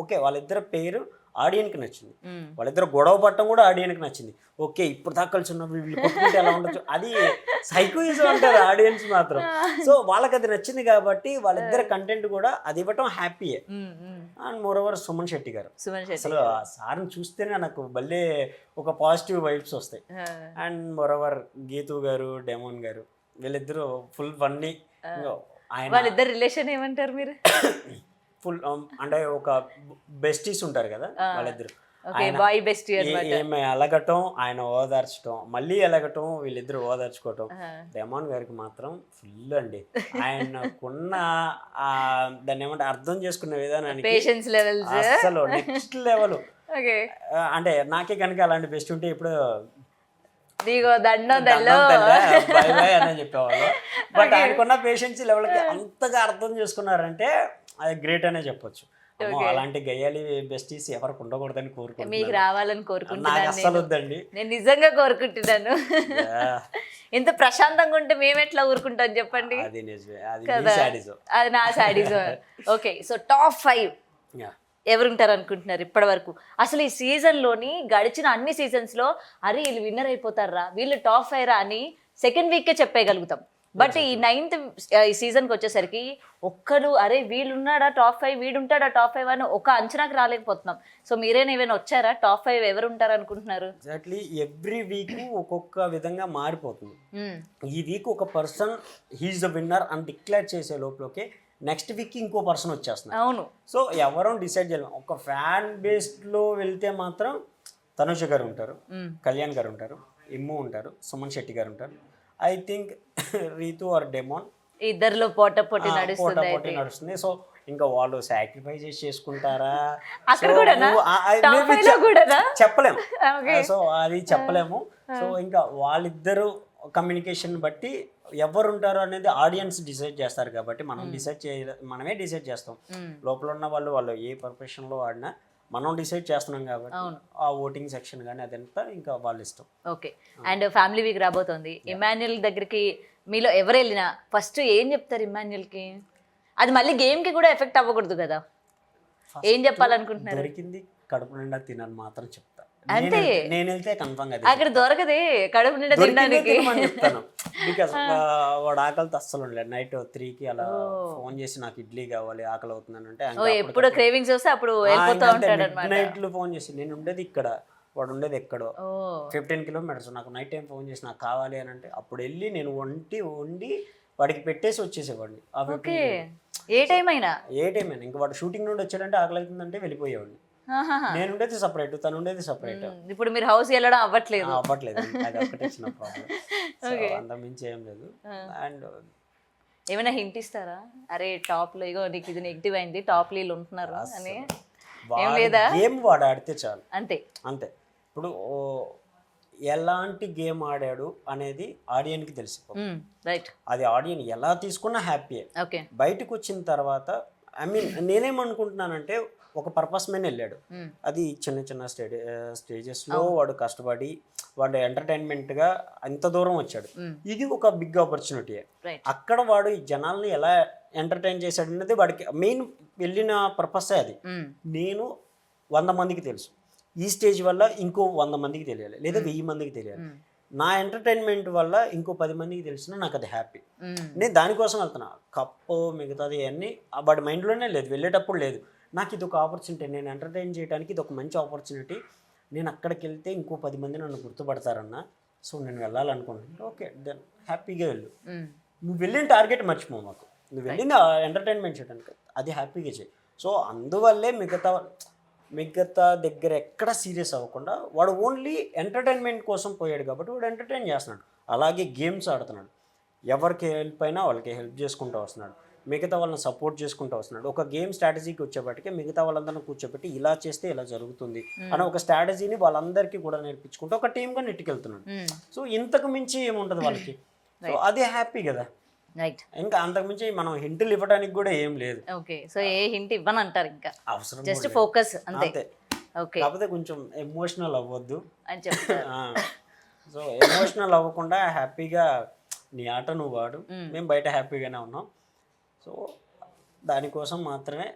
ఓకే, వాళ్ళిద్దరు పేరు ఆడియన్కి నచ్చింది, వాళ్ళిద్దరు గొడవ పట్టడం కూడా ఆడియన్కి నచ్చింది. ఓకే, ఇప్పుడు దాకా కలిసి ఉన్నప్పుడు వీళ్ళు కొట్టుకుంటే ఎలా ఉండొచ్చు, అది సైకోయిజం అంటారు ఆడియన్స్ మాత్రం. సో వాళ్ళకి అది నచ్చింది కాబట్టి వాళ్ళిద్దరు కంటెంట్ కూడా అది ఇవ్వటం హ్యాపీయే. అండ్ మోరోవర్ సుమన్ శెట్టి గారు, అసలు ఆ సార్ని చూస్తేనే నాకు భలే ఒక పాజిటివ్ వైబ్స్ వస్తాయి. అండ్ మోరోవర్ గీతూ గారు, డెమోన్ గారు, వీళ్ళిద్దరూ ఫుల్ ఫన్నీ. ఆయన వాళ్ళిద్దరు రిలేషన్ ఏమంటారు మీరు? ఫుల్ అంటే ఒక బెస్టీస్ ఉంటారు కదా వాళ్ళిద్దరు, ఏమి ఎలగటం ఆయన ఓదార్చడం, మళ్ళీ ఎలగటం, వీళ్ళిద్దరు ఓదార్చుకోవటం. డెమాన్ గారికి మాత్రం ఫుల్ అండి. ఆయనకున్న దాన్ని ఏమంటే అర్థం చేసుకునే విధానానికి అసలు నెక్స్ట్ లెవెల్. అంటే నాకే కనుక అలాంటి బెస్ట్ ఉంటే ఇప్పుడు బై బై అని చెప్పేవాళ్ళు. బట్ ఆయనకున్న పేషెన్స్ లెవెల్కి అంతగా అర్థం చేసుకున్నారంటే అది గ్రేట్ అనే చెప్పొచ్చు. అలాంటి గయ్యాలి బెస్టీస్ ఎవరికి ఉండకూడదని కోరుకుంటున్నాను. మీకు రావాలని కోరుకుంటున్నాను. నాకు అస్సలు వద్దండి, నేను నిజంగా కోరుకుంటున్నాను. ఇంత ప్రశాంతంగా ఉంటే మేము ఎట్లా ఊరుకుంటాం చెప్పండి? అది నిజమే, అది నా సాడిజం. ఓకే, సో టాప్ 5 ఎవరుంటారు అనుకుంటున్నారు ఇప్పటి వరకు? అసలు ఈ సీజన్లోని గడిచిన అన్ని సీజన్స్లో అరే వీళ్ళు విన్నర్ అయిపోతారా, వీళ్ళు టాప్ 5 రా అని సెకండ్ వీక్కే చెప్పేయగలుగుతాం. బట్ ఈ 9th ఈ సీజన్కి వచ్చేసరికి ఒక్కరు అరే వీళ్ళున్నాడా టాప్ 5 వీడుంటాడా టాప్ 5 అని ఒక అంచనాకి రాలేకపోతున్నాం. సో మీరేనా ఏమైనా వచ్చారా టాప్ 5 ఎవరు ఉంటారు అనుకుంటున్నారు? ఎగ్జాక్ట్లీ ఎవ్రీ వీక్ ఒక్కొక్క విధంగా మారిపోతుంది. ఈ వీక్ ఒక పర్సన్ హీఈస్ ద విన్నర్ అని డిక్లేర్ చేసే లోపలకే నెక్స్ట్ వీక్ ఇంకో పర్సన్ వచ్చేస్తున్నారు. అవును. సో ఎవరో డిసైడ్ చేయలేము. ఒక ఫ్యాన్ బేస్డ్లో వెళ్తే మాత్రం తనుష గారు ఉంటారు, కళ్యాణ్ గారు ఉంటారు, ఇమ్ము ఉంటారు, సుమన్ శెట్టి గారు ఉంటారు. I think Ritu or Demon ఇద్దరిలో పోటీ నడుస్తుంది. సో ఇంకా వాళ్ళు సాక్రిఫైస్ చేసుకుంటారా అక్కడ కూడానా? Top 5 లో కూడానా? చెప్పలేము. సో అది చెప్పలేము. సో ఇంకా వాళ్ళిద్దరు కమ్యూనికేషన్ బట్టి ఎవరు ఉంటారు అనేది ఆడియన్స్ డిసైడ్ చేస్తారు కాబట్టి మనమే డిసైడ్ చేస్తాం. లోపల ఉన్న వాళ్ళు ఏ ప్రొఫెషన్లో ఆడినా మనం డిసైడ్ చేస్తున్నాం కాబట్టి ఆ ఓటింగ్ సెక్షన్ కానీ అదంతా ఇంకా వాళ్ళ ఇష్టం. ఓకే. అండ్ ఫ్యామిలీ వీక్ రాబోతోంది. ఇమాన్యుయల్ దగ్గరికి మీలో ఎవరు వెళ్ళినా ఫస్ట్ ఏం చెప్తారు ఇమాన్యుయల్కి? అది మళ్ళీ గేమ్కి కూడా ఎఫెక్ట్ అవ్వకూడదు కదా, ఏం చెప్పాలనుకుంటున్నారు? దొరికింది కడుపు నిండా తినని మాత్రం చెప్తా. అంతే. నేను వెళ్తే కన్ఫర్మ్ గా అక్కడ దొరకదే కడుపు నిండా తినడానికి చెప్తాను. బికాస్ వాడు ఆకలితో అస్సలు ఉండలేదు. నైట్ 3కి అలా ఫోన్ చేసి నాకు ఇడ్లీ కావాలి ఆకలి అవుతుందని అంటే ఎప్పుడు క్రేవింగ్స్ వస్తే అప్పుడు వెళ్ళిపోతూ ఉంటాడు అనమాట. నైట్లు ఫోన్ చేసి నేను ఉండేది ఇక్కడ, వాడు ఉండేది ఎక్కడో 15 కిలోమీటర్స్. నాకు నైట్ టైం ఫోన్ చేసి నాకు కావాలి అని అంటే అప్పుడు వెళ్ళి నేను వండి వాడికి పెట్టేసి వచ్చేసేవాడిని. ఏ టైం అయినా ఇంకా వాడు షూటింగ్ నుండి వచ్చాడంటే ఆకలి అవుతుందంటే వెళ్ళిపోయేవాడిని. నేను ఉండేది సపరేట్, తను ఉండేది సపరేట్. ఇప్పుడు మీరు హౌస్ వెళ్ళడం అవ్వట్లేదు. అది ఒకటే చిన్న ప్రాబ్లం, అంత మించి ఏం లేదు. అండ్ ఏమైనా హింట్ ఇస్తారా? అరే టాప్ లో ఇగో నీకు ఇది నెగిటివ్ అయింది, టాప్ లో ఉంటున్నారు అని ఏం లేదా? గేమ్ వాడు ఆడితే చాలు, అంతే. ఇప్పుడు ఎలాంటి గేమ్ ఆడాడు అనేది ఆడియన్కి తెలిసిపోతుంది. రైట్. అది ఆడియన్ ఎలా తీసుకున్నా హ్యాపీయే. బయటకు వచ్చిన తర్వాత ఐ మీన్ నేనేమనుకుంటున్నానంటే ఒక పర్పస్ మీద వెళ్ళాడు. అది చిన్న స్టేజెస్లో వాడు కష్టపడి వాడు ఎంటర్టైన్మెంట్గా అంత దూరం వచ్చాడు. ఇది ఒక బిగ్ ఆపర్చునిటీ. అక్కడ వాడు ఈ జనాల్ని ఎలా ఎంటర్టైన్ చేశాడు అనేది వాడికి మెయిన్ వెళ్ళిన పర్పసే అది. నేను 100 మందికి తెలుసు, ఈ స్టేజ్ వల్ల ఇంకో 100 మందికి తెలియాలి, లేదా 1000 మందికి తెలియాలి. నా ఎంటర్టైన్మెంట్ వల్ల ఇంకో 10 మందికి తెలిసినా నాకు అది హ్యాపీ. నేను దానికోసం వెళ్తున్నా. కప్పు మిగతాది అన్నీ వాడి మైండ్లోనే లేదు, వెళ్ళేటప్పుడు లేదు. నాకు ఇది ఒక ఆపర్చునిటీ, నేను ఎంటర్టైన్ చేయడానికి ఇది ఒక మంచి ఆపర్చునిటీ. నేను అక్కడికి వెళ్తే ఇంకో 10 మంది నన్ను గుర్తుపడతారన్న. సో నేను వెళ్ళాలనుకుంటున్నాను. ఓకే దెన్ హ్యాపీగా వెళ్ళు. నువ్వు వెళ్ళిన టార్గెట్ మర్చిపో. మాకు నువ్వు వెళ్ళింది ఎంటర్టైన్మెంట్ చేయడానికి, అది హ్యాపీగా చేయి. సో అందువల్లే మిగతా దగ్గర ఎక్కడ సీరియస్ అవ్వకుండా వాడు ఓన్లీ ఎంటర్టైన్మెంట్ కోసం పోయాడు కాబట్టి వాడు ఎంటర్టైన్ చేస్తున్నాడు. అలాగే గేమ్స్ ఆడుతున్నాడు. ఎవరికి హెల్ప్ అయినా వాళ్ళకి హెల్ప్ చేసుకుంటూ వస్తున్నాడు, మిగతా వాళ్ళని సపోర్ట్ చేసుకుంటూ వస్తున్నాడు. ఒక గేమ్ స్ట్రాటజీకి వచ్చేప్పటికే మిగతా వాళ్ళందరినీ కూర్చోబెట్టి ఇలా చేస్తే ఇలా జరుగుతుంది అని ఒక స్ట్రాటజీని వాళ్ళందరికీ కూడా నేర్పించుకుంటూ ఒక టీమ్గా నెట్టుకెళ్తున్నాడు. సో ఇంతకు మించి ఏముంటుంది వాళ్ళకి? సో అదే హ్యాపీ కదా. ఇంకా అంతకు మించి మనం హింట్లు ఇవ్వడానికి కూడా ఏం లేదు. ఓకే. సో ఏ హింట్ ఇవ్వనంటారు, ఇంకా అవసరం జస్ట్ ఫోకస్ అంతే. ఓకే. కాకపోతే కొంచెం ఎమోషనల్ అవ్వద్దు అని చెప్తారు. సో ఎమోషనల్ అవ్వకుండా హ్యాపీగా నీ ఆట నువ్వు వాడు, మేము బయట హ్యాపీగానే ఉన్నాం. సో దానికోసం మాత్రమే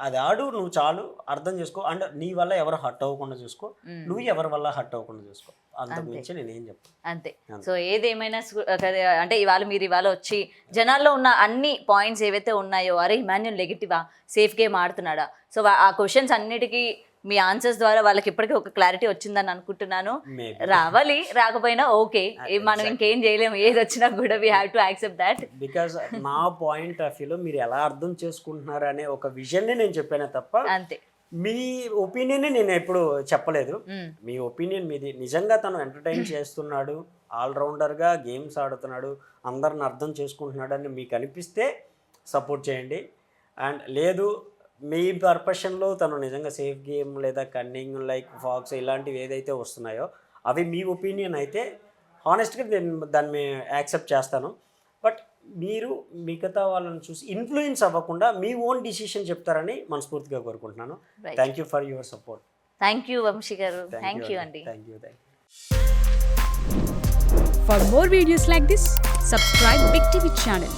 అది ఆడు, నువ్వు చాలు అర్థం చేసుకో. అండ్ నీ వల్ల ఎవరు హర్ట్ అవ్వకుండా చూసుకో, నువ్వు ఎవరి వల్ల హర్ట్ అవ్వకుండా చూసుకో. అంతకు మించి నేనేం చెప్పాను. అంతే. సో ఏదేమైనా అంటే ఇవాళ వచ్చి జనాల్లో ఉన్న అన్ని పాయింట్స్ ఏవైతే ఉన్నాయో, అరే ఇమాన్యుయల్ నెగిటివా, సేఫ్ గేమ్ ఆడుతున్నాడా, సో ఆ క్వశ్చన్స్ అన్నిటికీ మీ ఆన్సర్స్ ద్వారా వాళ్ళకి ఇప్పటికీ ఒక క్లారిటీ వచ్చిందని అనుకుంటున్నాను. రావాలి, రాకపోయినా ఓకే, మనం ఇంకేం చేయలేము, ఏది వచ్చినా కూడా we have to accept that. Because నా పాయింట్ ఆఫ్ వ్యూలో మీరు ఎలా అర్థం చేసుకుంటున్నారు అనే ఒక విజన్ని నేను చెప్పానే తప్ప అంతే మీ ఒపీనియన్ నేను ఎప్పుడు చెప్పలేదు. మీ ఒపీనియన్ మీది. నిజంగా తను ఎంటర్టైన్ చేస్తున్నాడు, ఆల్రౌండర్గా గేమ్స్ ఆడుతున్నాడు, అందరిని అర్థం చేసుకుంటున్నాడు అని మీకు అనిపిస్తే సపోర్ట్ చేయండి. అండ్ లేదు మీ పర్పషన్లో తను నిజంగా సేఫ్ గేమ్ లేదా కన్నింగ్ లైక్ ఫాక్స్ ఇలాంటివి ఏదైతే వస్తున్నాయో అవి మీ ఒపీనియన్ అయితే హానెస్ట్గా నేను దాన్ని యాక్సెప్ట్ చేస్తాను. బట్ మీరు మిగతా వాళ్ళని చూసి ఇన్ఫ్లుయెన్స్ అవ్వకుండా మీ ఓన్ డిసిషన్ చెప్తారని మనస్ఫూర్తిగా కోరుకుంటున్నాను. Thank you for your support. Thank you Vamsi గారు. థ్యాంక్ యూ అండి. Thank you. For more videos like this, subscribe Big TV channel.